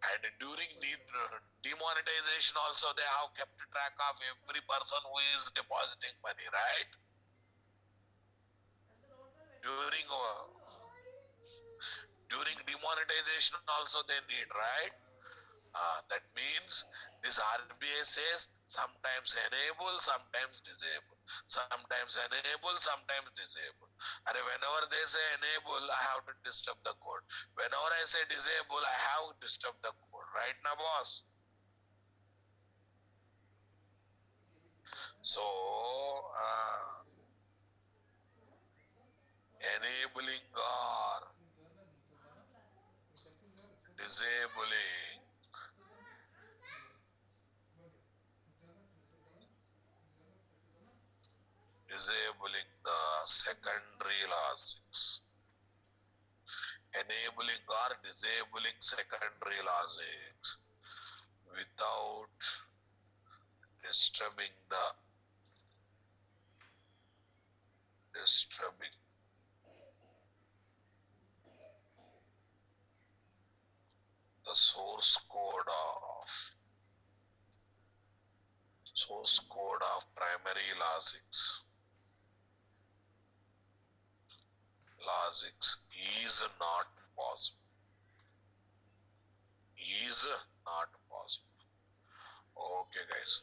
And during the demonetization also, they have kept track of every person who is depositing money, right? During during demonetization also they need, right? That means this RBI says sometimes enable, sometimes disable. Sometimes enable, sometimes disable. And whenever they say enable, I have to disturb the code. Whenever I say disable, I have to disturb the code. Right now, boss? So, enabling or disabling, disabling the secondary logics. Enabling or disabling secondary logics without disturbing disturbing the source code of primary logics is not possible. Is not possible. Okay, guys.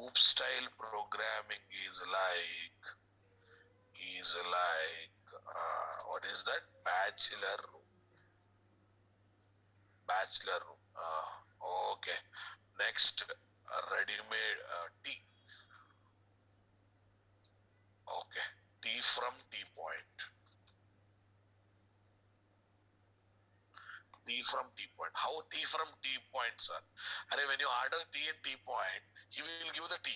OOP style programming is like what is that? Bachelor. Okay. Next, ready-made T. Okay. T from T point. T from T point. How T from T point, sir? When you order T in T point, he will give the T.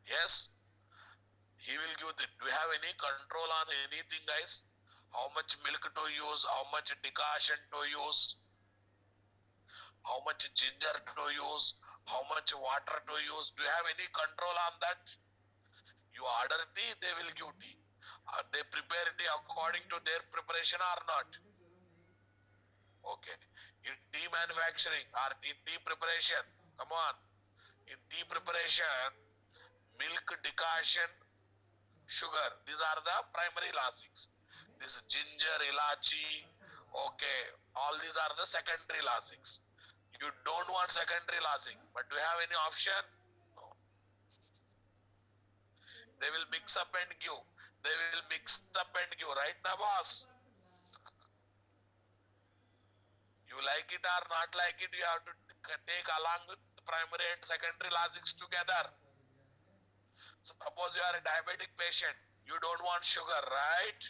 Yes? He will give the. Do you have any control on anything, guys? How much milk to use? How much decoction to use? How much ginger to use? How much water to use? Do you have any control on that? You order tea, they will give tea. They prepare tea according to their preparation or not? Okay. In tea manufacturing or in tea preparation, come on. In tea preparation, milk decoction, sugar, these are the primary lasix. This ginger, ilachi, okay, all these are the secondary lasix. You don't want secondary lasix, but do you have any option? No. They will mix up and give. They will mix up and give, right now, boss? You like it or not like it, you have to take along with the primary and secondary lasix together. Suppose you are a diabetic patient, you don't want sugar, right?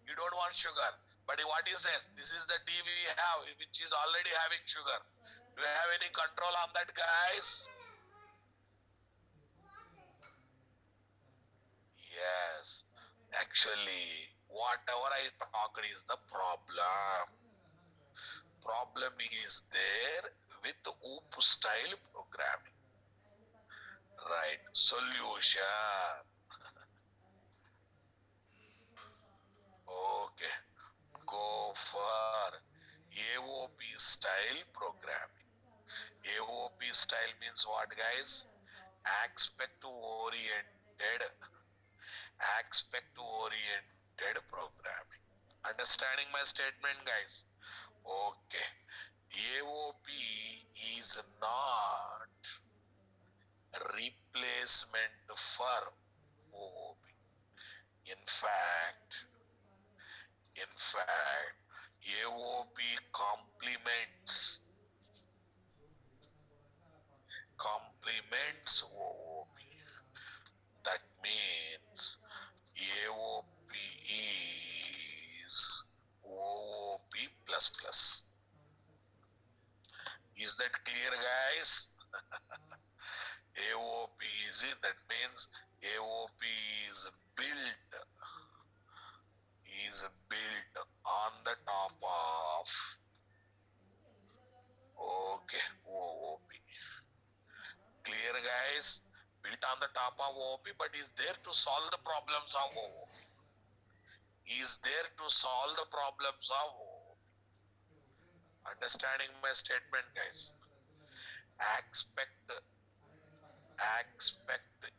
You don't want sugar. But what he says, this is the tea we have, which is already having sugar. Do you have any control on that, guys? Yes. Actually, whatever I talked is the problem. Problem is there with OOP style programming. Right. Solution. Okay. Go for AOP style programming. AOP style means what, guys? Aspect oriented. Aspect oriented programming. Understanding my statement, guys? Okay. AOP is not replacement for OOP. In fact, AOP complements OOP. That means AOP is OOP plus plus. Is that clear, guys? AOP is it? That means AOP is built on the top of okay OOP. Clear, guys? Built on the top of OOP, but is there to solve the problems of OOP. Is there to solve the problems of OOP. Understanding my statement, guys? Aspect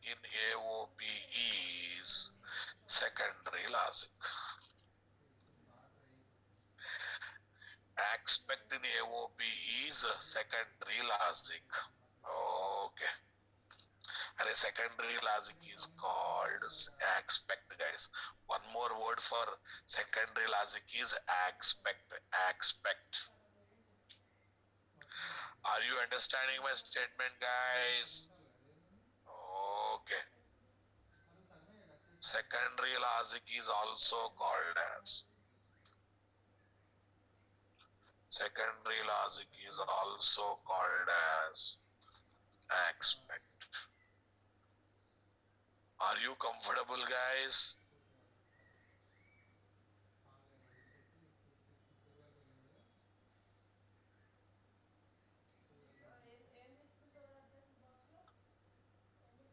in AOP is secondary logic. Aspect in AOP is secondary logic. Okay. And a secondary logic is called aspect, guys. One more word for secondary logic is aspect. Aspect. Are you understanding my statement, guys? Okay. Secondary logic is also called as secondary logic is also called as aspect. Are you comfortable, guys?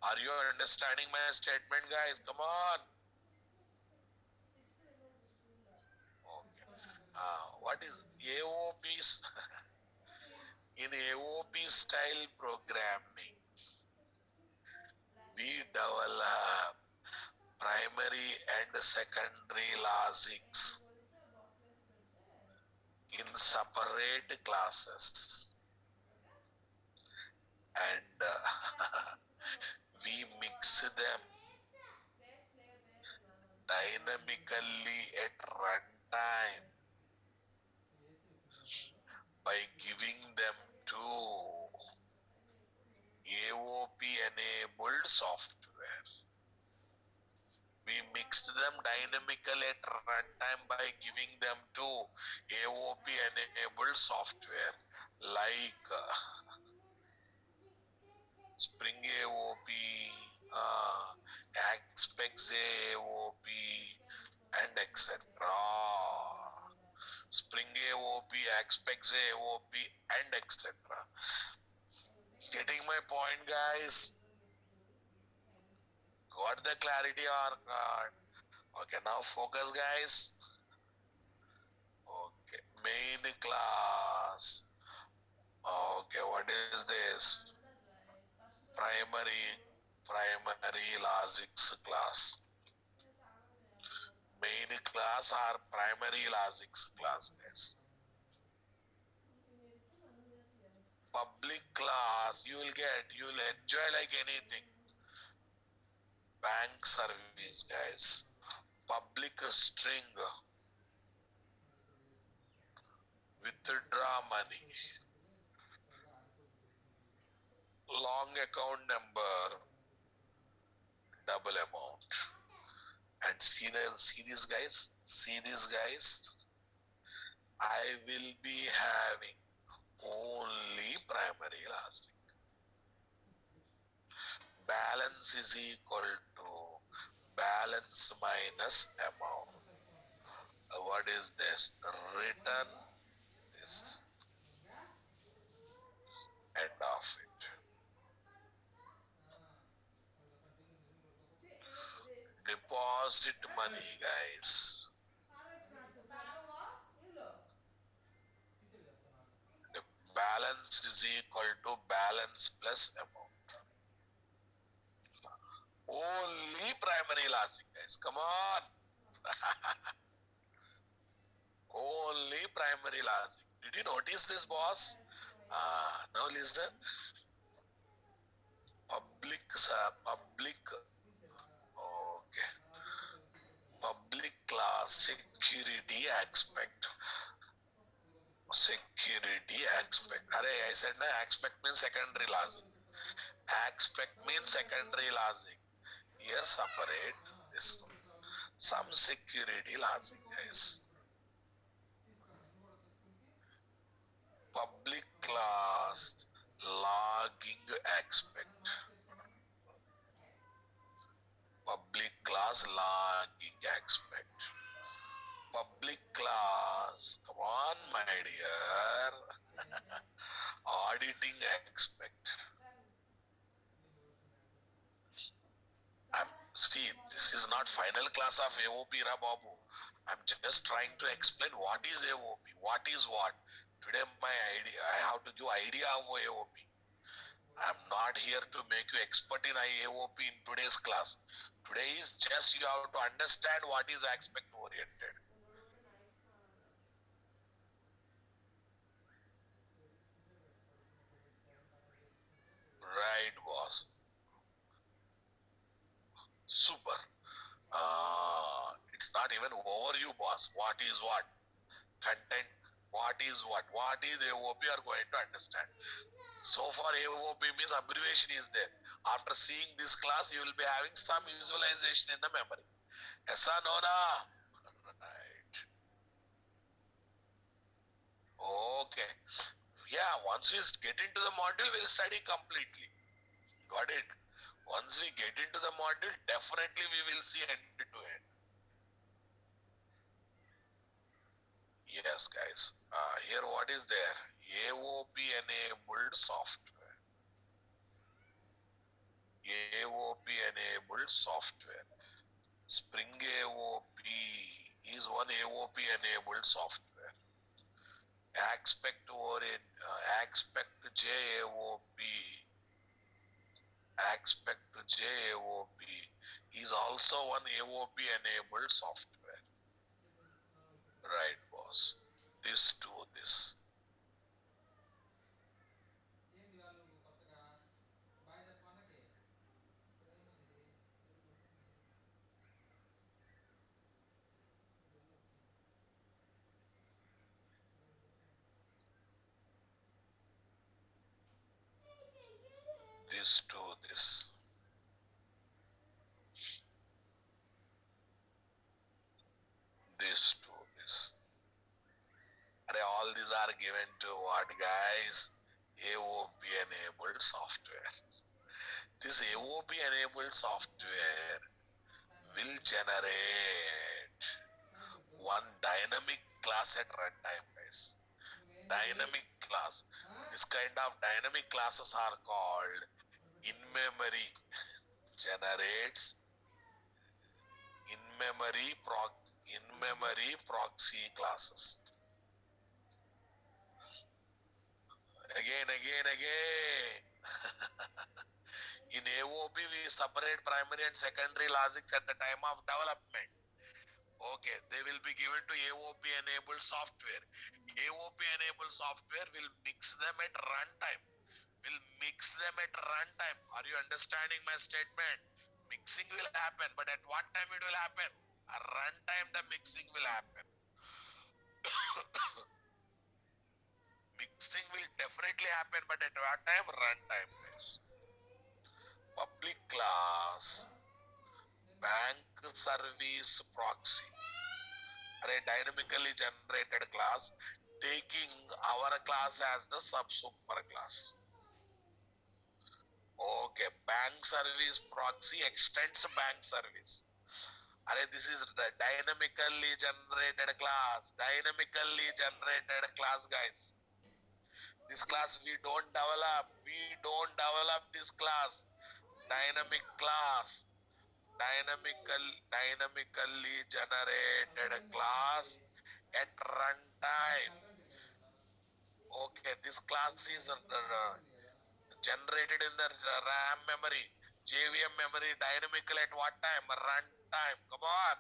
Are you understanding my statement, guys? Come on. Okay. What is AOP's? In AOP style programming, we develop primary and secondary logics in separate classes, and we mix them dynamically at runtime by giving them to AOP enabled software. We mix them dynamically dynamical at runtime by giving them to AOP enabled software like Spring AOP, Apex AOP, and etc. Spring AOP, Apex AOP, and etc. Getting my point, guys? Got the clarity or not? Okay, now focus, guys. Okay, main class. Okay, what is this? Primary, primary logics class. Main class or primary logics class, guys. Public class, you will enjoy like anything. Bank service, guys. Public string, withdraw money, long account number, double amount. And see these guys, see these guys. I will be having only primary logic. Balance is equal to balance minus amount. What is this? Return this. End of it. Deposit money, guys. The balance is equal to balance plus amount. Only primary logic, guys. Come on. Only primary logic. Did you notice this, boss? Now listen. Public, public. Okay. Public class security aspect. Security aspect. Array, I said na aspect means secondary logic. Aspect means secondary logic. Here separate this. Some security logic, guys. Public class logging aspect. Public class logging aspect. Public class, come on, my dear. Auditing aspect. See, this is not final class of AOP, Ra Babu. I'm just trying to explain what is AOP, what is what. Today, my idea, I have to give idea of AOP. I'm not here to make you expert in AOP in today's class. Today is just you have to understand what is aspect oriented. Right, boss. Super. It's not even overview, boss. What is what? Content. What is what? What is AOP are going to understand. So far, AOP means abbreviation is there. After seeing this class, you will be having some visualization in the memory. Yes or no, na? Right. Okay. Yeah, once we get into the module, we'll study completely. Got it? Once we get into the module, definitely we will see end to end. Yes, guys. Here what is there? AOP enabled software. AOP enabled software. Spring AOP is one AOP enabled software. Aspect JAOP. Aspect JAOP is also one AOP enabled software. Right, boss. This to this. This to this. these are given to what, guys? AOP enabled software. This AOP enabled software will generate one dynamic class at runtime, guys. Dynamic class. This kind of dynamic classes are called in-memory. Generates in-memory proxy classes. Again. In AOP, we separate primary and secondary logics at the time of development. Okay, they will be given to AOP enabled software. AOP enabled software will mix them at runtime. Are you understanding my statement? Mixing will happen, but at what time it will happen? At runtime, the mixing will happen. Mixing will definitely happen, but at what time? Runtime, guys. Public class, bank service proxy, are a dynamically generated class taking our class as the sub-super class. Okay, bank service proxy extends bank service. This is the dynamically generated class. Dynamically generated class, guys. This class we don't develop. This class. Dynamic class. Dynamically generated class at runtime. Okay, this class is generated in the RAM memory, JVM memory, dynamically at what time? Runtime. Come on.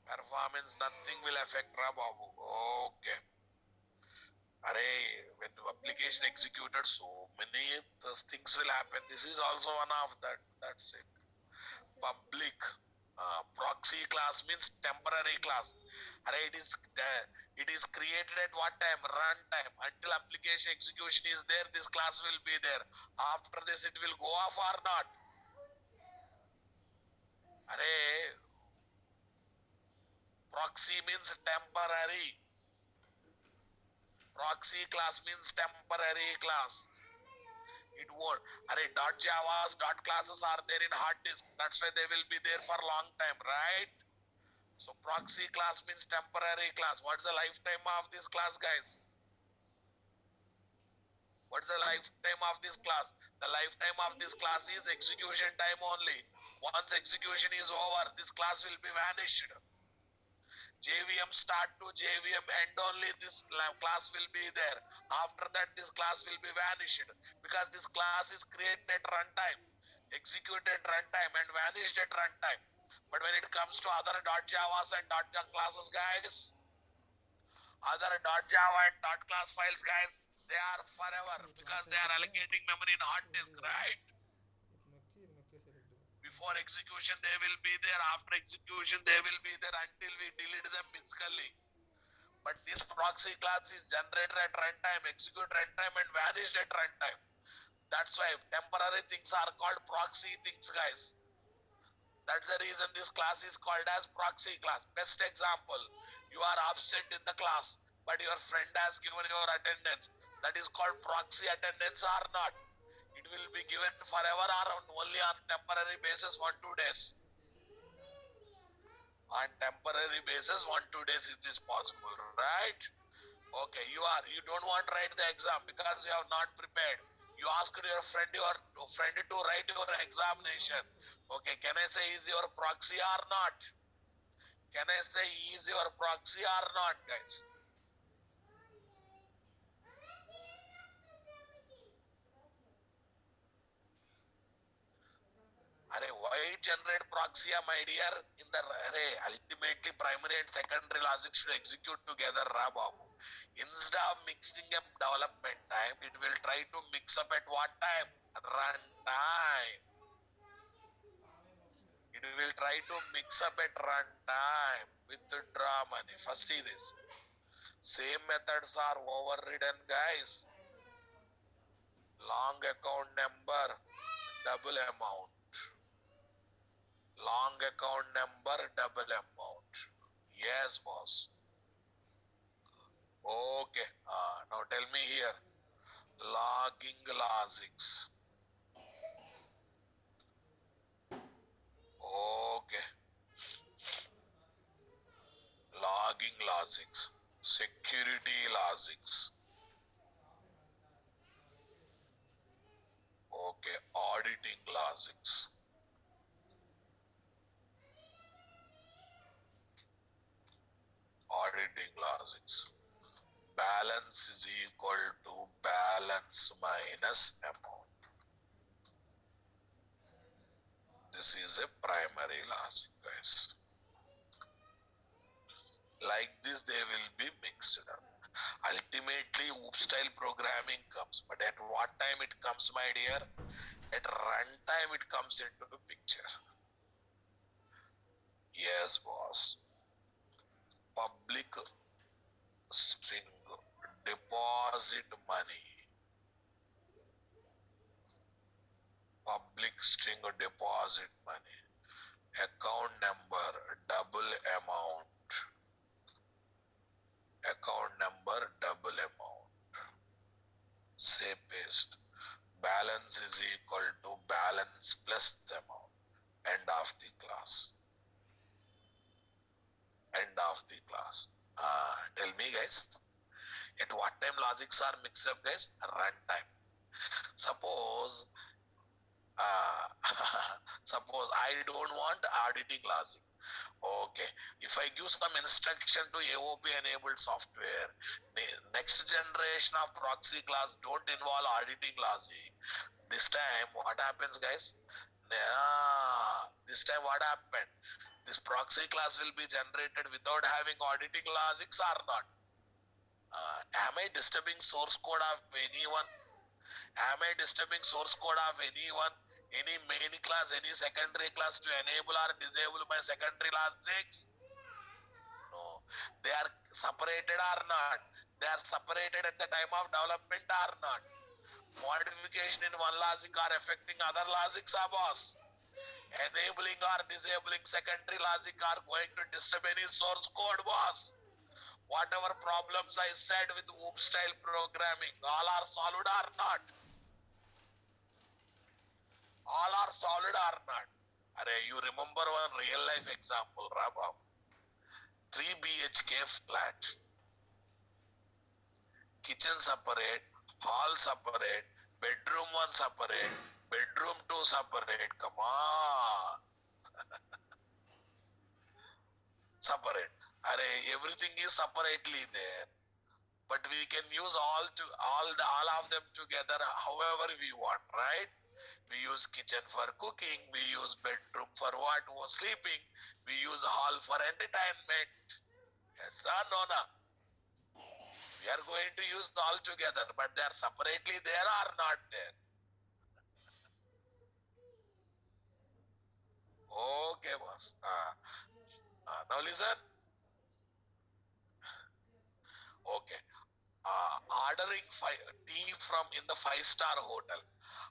Performance, nothing will affect Babu. Okay. When the application executed, so many things will happen. This is also one of that. That's it. Public proxy class means temporary class. It is created at what time? Runtime. Until application execution is there, this class will be there. After this, it will go off or not. Proxy means temporary. Proxy class means temporary class. It won't. .javas, .classes are there in hard disk. That's why they will be there for long time, right? So proxy class means temporary class. What's the lifetime of this class, guys? What's the lifetime of this class? The lifetime of this class is execution time only. Once execution is over, this class will be vanished. JVM start to JVM end only this class will be there. After that, this class will be vanished because this class is created at runtime, executed runtime, and vanished at runtime. But when it comes to other .javas and .classes, guys, other .java and .class files, guys, they are forever because they are allocating memory in hard disk, right? Before execution, they will be there. After execution, they will be there until we delete them physically. But this proxy class is generated at runtime, execute runtime, and vanished at runtime. That's why temporary things are called proxy things, guys. That's the reason this class is called as proxy class. Best example, you are absent in the class, but your friend has given your attendance. That is called proxy attendance or not. It will be given forever or only on temporary basis 1-2 days. On temporary basis 1-2 days it is possible, right? Okay, you don't want to write the exam because you have not prepared. You asked your friend to write your examination. Okay, can I say is your proxy or not? Can I say is your proxy or not, guys? Why generate proxy, my dear? Ultimately primary and secondary logic should execute together, Babu. Instead of mixing up development time, it will try to mix up at what time? Runtime. It will try to mix up at runtime. Withdraw money. First see this. Same methods are overridden, guys. Long account number, double amount. Long account number, double amount. Yes, boss. Okay. logging logics. Okay. Logging logics. Security logics. Okay. Auditing logics. Auditing logics. Balance is equal to balance minus amount. This is a primary logic, guys. Like this, they will be mixed up. Ultimately, OOP style programming comes, but at what time it comes, my dear? At runtime, it comes into the picture. Yes, boss. Public string deposit money. Public string deposit money. Account number, double amount. Account number, double amount. Say paste. Balance is equal to balance plus amount. End of the class. End of the class. Tell me, guys, at what time logics are mixed up, guys? Runtime. Suppose suppose I don't want auditing logic. Okay, if I give some instruction to AOP enabled software, next generation of proxy class don't involve auditing logic. This time what happens, guys? This time what happened? This proxy class will be generated without having auditing logics or not? Am I disturbing source code of anyone? Am I disturbing source code of anyone? Any main class, any secondary class to enable or disable my secondary logics? No. They are separated or not? They are separated at the time of development or not? Modification in one logic are affecting other logics, boss. Enabling or disabling secondary logic are going to disturb any source code, boss. Whatever problems I said with OOP style programming, all are solved or not? All are solid or not? Arey, you remember one real life example, Rabab? 3 BHK flat. Kitchen separate, hall separate, bedroom 1 separate, bedroom 2 separate. Come on. Separate. Arey, everything is separately there. But we can use all of them together however we want, right? We use kitchen for cooking, we use bedroom for what? Was sleeping, we use hall for entertainment. Yes or no, no? We are going to use all together, but they are separately there or not there? Okay, boss. Now listen. Okay. Ordering tea from in the 5-star hotel.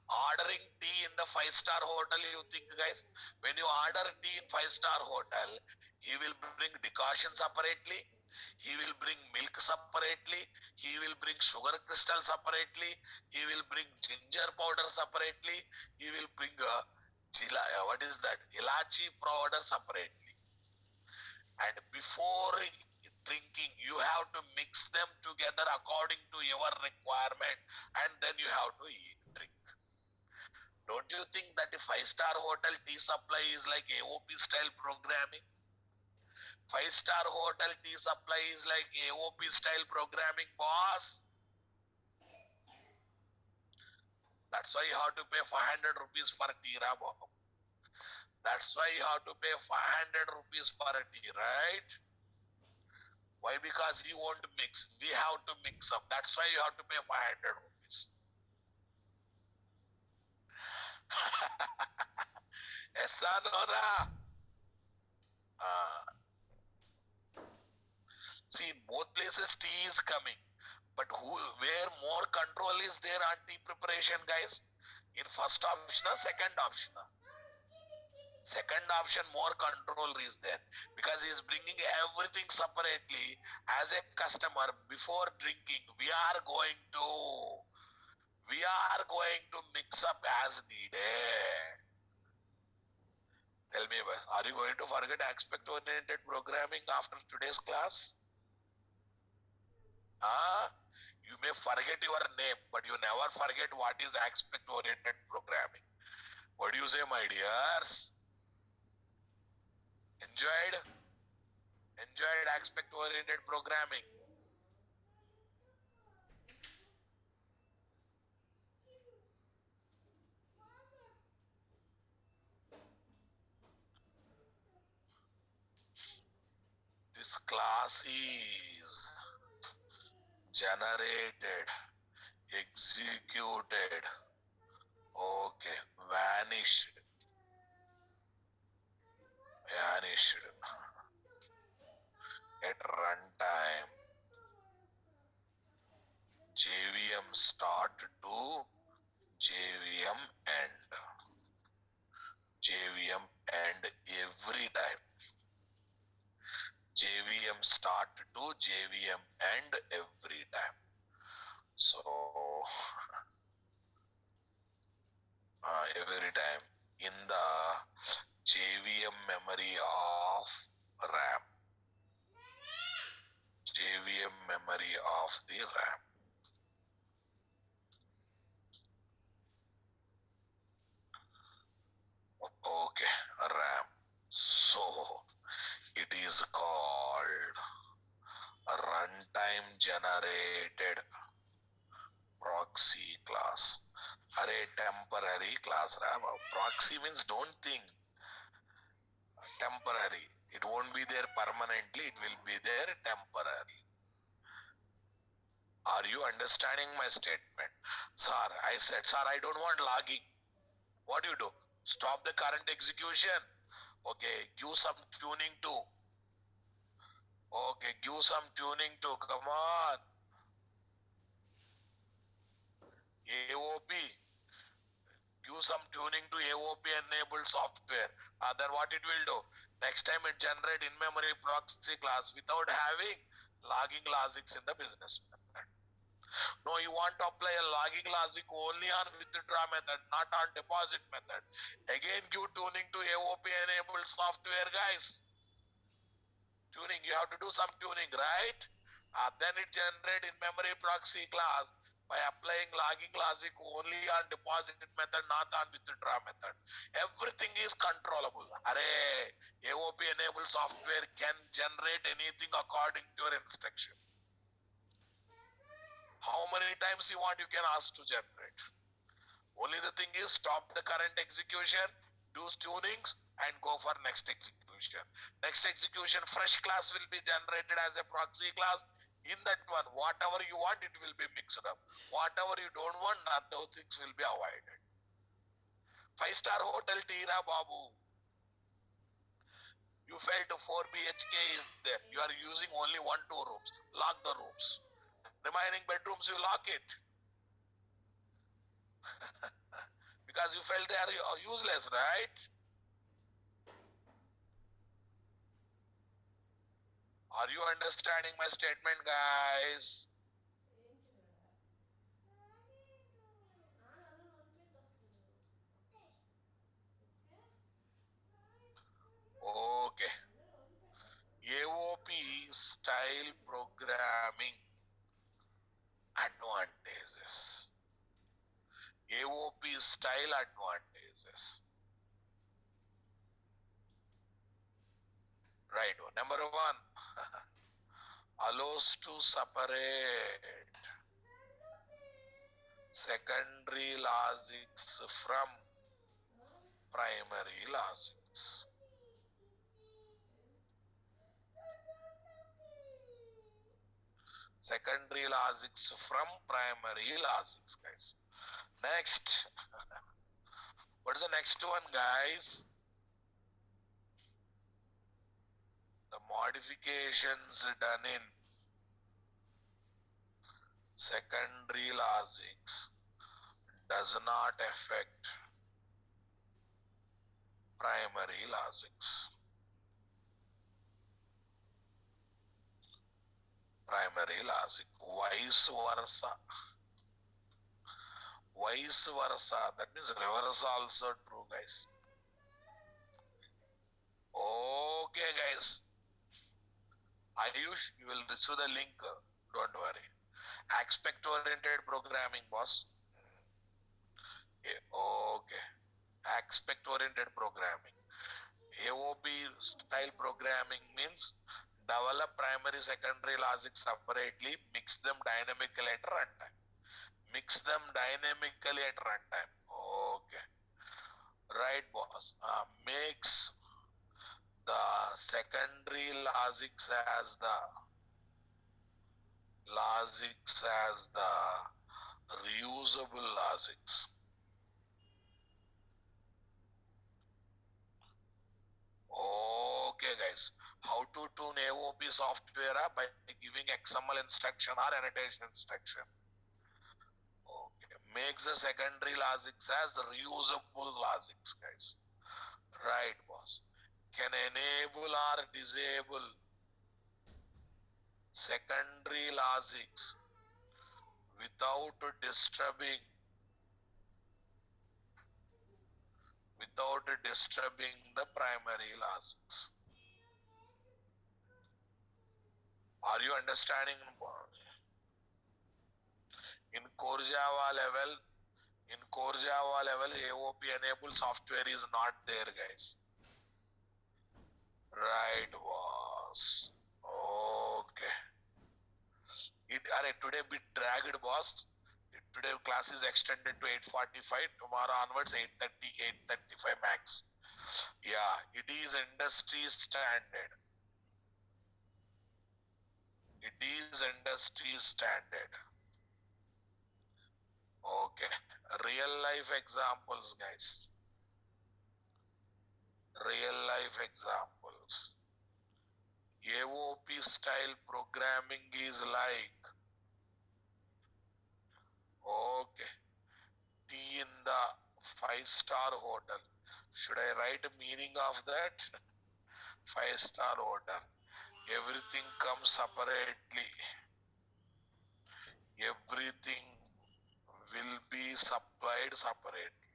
Ordering tea in the 5-star hotel, you think, guys, when you order tea in 5-star hotel, he will bring decoction separately, he will bring milk separately, he will bring sugar crystal separately, he will bring ginger powder separately, he will bring what is that, ilachi powder separately. And before drinking, you have to mix them together according to your requirement, and then you have to drink. Don't you think that a 5-star hotel tea supply is like AOP style programming? 5-star hotel tea supply is like AOP style programming, boss. That's why you have to pay 500 rupees per tea, Rabo. That's why you have to pay 500 rupees per tea, right? Why? Because you won't mix. We have to mix up. That's why you have to pay 500 rupees. Yes or no, na? See, both places tea is coming. But where more control is there on tea preparation, guys? In first option or second option? Second option, more control is there, because he is bringing everything separately. As a customer, before drinking, we are going to We are going to mix up as needed. Tell me, boys, are you going to forget aspect-oriented programming after today's class? You may forget your name, but you never forget what is aspect-oriented programming. What do you say, my dears? Enjoyed? Enjoyed aspect-oriented programming? This class is generated, executed, okay, vanished at runtime. JVM start to JVM end. JVM end every time. JVM start to JVM end every time. So every time in the JVM memory of RAM. JVM memory of the RAM. Okay, RAM. So it is called runtime generated proxy class. Array temporary class RAM. Proxy means don't think temporary. It won't be there permanently, it will be there temporary. Are you understanding my statement? Sir, I said, sir, I don't want logging. What do you do? Stop the current execution. Okay, give some tuning to. Okay, give some tuning to. Come on. AOP. Give some tuning to AOP enabled software. Then what it will do? Next time it generate in-memory proxy class without having logging logics in the business method. No, you want to apply a logging logic only on withdraw method, not on deposit method. Again, give tuning to AOP enabled software, guys. Tuning, you have to do some tuning, right? Then it generate in-memory proxy class by applying logging logic only on deposit method, not on withdraw method. Everything is controllable. Array, AOP enabled software can generate anything according to your instruction. How many times you want, you can ask to generate. Only the thing is stop the current execution, do tunings and go for next execution. Next execution, fresh class will be generated as a proxy class. In that one, whatever you want, it will be mixed up. Whatever you don't want, none those things will be avoided. 5-star hotel Tira Babu. You felt 4 BHK is there. You are using only 1-2 rooms. Lock the rooms. Remaining bedrooms, you lock it. Because you felt they are useless, right? Are you understanding my statement, guys? Okay. AOP style programming advantages. AOP style advantages. Right. Number one, allows to separate secondary logics from primary logics. Secondary logics from primary logics, guys. Next, what's the next one, guys? The modifications done in secondary logics does not affect primary logics. Primary logic, vice versa. Vice versa, that means reverse also true, guys. Okay, guys. Ayush, you will receive the link. Don't worry. Aspect-oriented programming, boss. Okay. Aspect-oriented programming. AOP style programming means develop primary, secondary logic separately, mix them dynamically at runtime. Mix them dynamically at runtime. Okay. Right, boss. Makes the secondary logics as the reusable logics. Okay, guys. How to tune AOP software by giving XML instruction or annotation instruction. Okay. Makes the secondary logics as reusable logics, guys. Right, boss. Can enable or disable secondary logics without disturbing the primary logics. Are you understanding? In core Java level, AOP enabled software is not there, guys. Right, boss. Okay. Today bit dragged, boss. Today class is extended to 8:45. Tomorrow onwards 8:30, 8:35 max. Yeah, it is industry standard. It is industry standard. Okay. Real life examples, guys. Real life examples. AOP style programming is like, okay, tea in the 5-star hotel. Should I write a meaning of that? 5-star hotel. Everything comes separately. Everything will be supplied separately.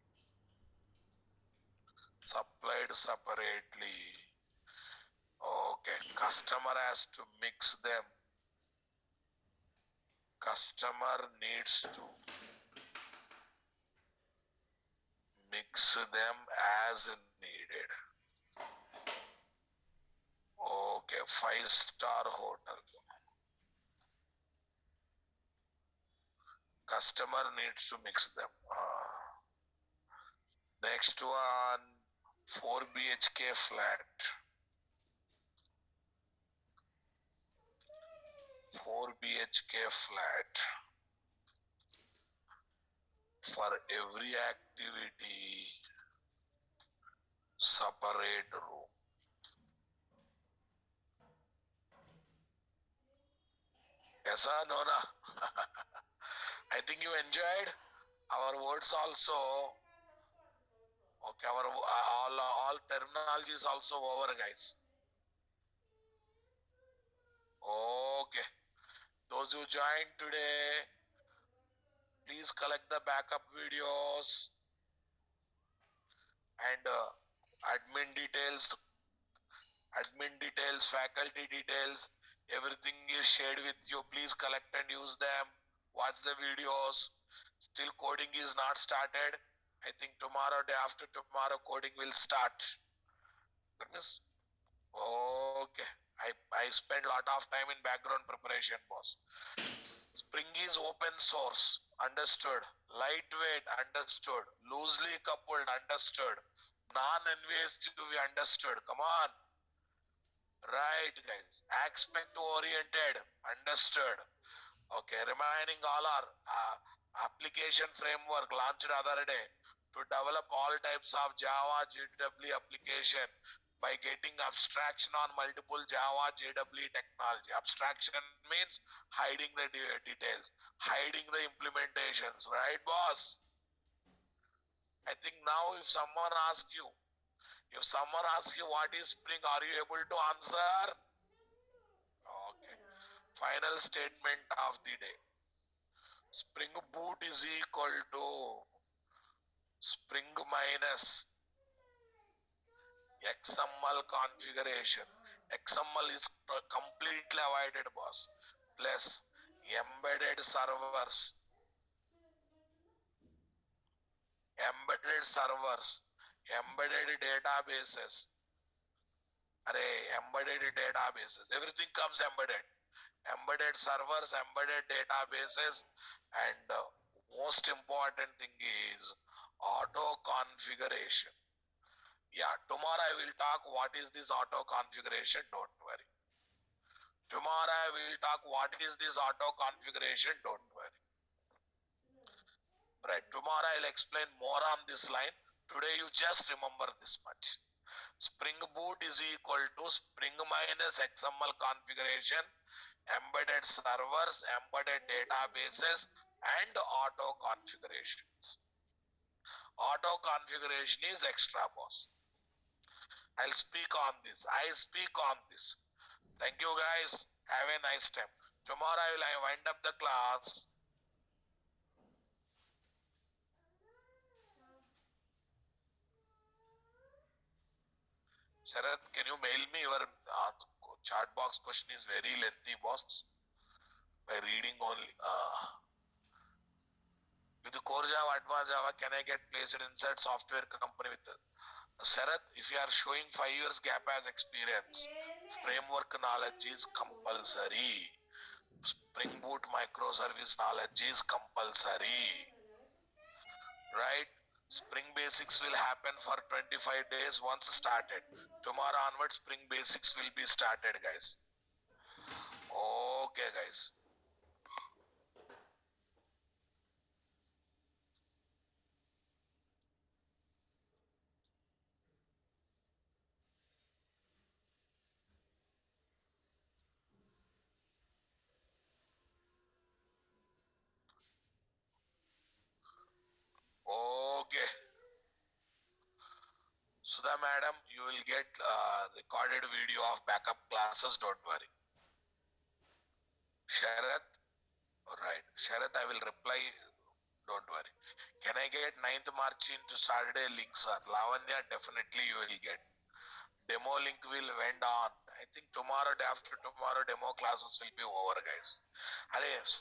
Supplied separately. Okay, customer has to mix them. Customer needs to mix them as needed. Okay, 5-star hotel. Customer needs to mix them. Next one, 4 BHK flat. 4 BHK flat. For every activity, separate room. Yes or no? I think you enjoyed our words also. Okay, our all terminology is also over, guys. Okay, those who joined today, please collect the backup videos and admin details, faculty details, everything is shared with you. Please collect and use them. Watch the videos. Still coding is not started. I think tomorrow, day after tomorrow, coding will start. That means, okay. I spend a lot of time in background preparation, boss. Spring is open source, understood. Lightweight, understood. Loosely coupled, understood. Non-invasive, we understood. Come on. Right, guys. Aspect oriented, understood. Okay, remaining all our application framework launched other day to develop all types of Java JWE application by getting abstraction on multiple Java JWE technology. Abstraction means hiding the details, hiding the implementations, right, boss? I think now if someone asks you what is Spring, are you able to answer? Okay. Final statement of the day. Spring Boot is equal to Spring minus XML configuration. XML is completely avoided, boss. Plus embedded servers, embedded databases. Embedded databases. Everything comes embedded. Embedded servers, embedded databases, and most important thing is auto configuration. Yeah, tomorrow I will talk what is this auto configuration. Don't worry. Tomorrow I will talk what is this auto configuration. Don't worry. Right. Tomorrow I'll explain more on this line. Today you just remember this much. Spring Boot is equal to Spring minus XML configuration, embedded servers, embedded databases, and auto configurations. Auto configuration is extra, boss. I'll speak on this. I speak on this. Thank you, guys. Have a nice time. Tomorrow I will wind up the class. Sharath, can you mail me your chat box question is very lengthy, boss. By reading only. With core Java, advanced Java, can I get placed inside software company with Sharath? If you are showing 5 years gap as experience, framework knowledge is compulsory. Spring Boot microservice knowledge is compulsory. Right? Spring Basics will happen for 25 days once started. Tomorrow onwards, Spring Basics will be started, guys. Okay, guys. Okay. Sudha madam, you will get recorded video of backup classes, don't worry. Sharath, right. Sharath, I will reply, don't worry. Can I get 9th March into Saturday link, sir? Lavanya, definitely you will get. Demo link will went on. I think tomorrow, day after tomorrow, demo classes will be over, guys.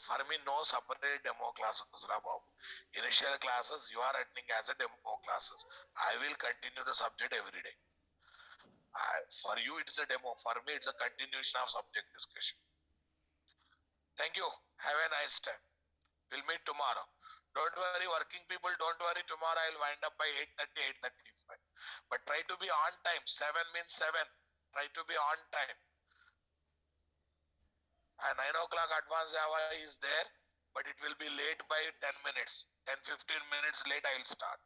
For me, no separate demo classes, Rabab. Initial classes, you are attending as a demo classes. I will continue the subject every day. For you, it's a demo. For me, it's a continuation of subject discussion. Thank you. Have a nice time. We'll meet tomorrow. Don't worry, working people, don't worry. Tomorrow I'll wind up by 8:30, 8:35. But try to be on time. 7 means 7. Try to be on time. And 9 o'clock advanced Java is there, but it will be late by 10 minutes. 10, 15 minutes late I'll start.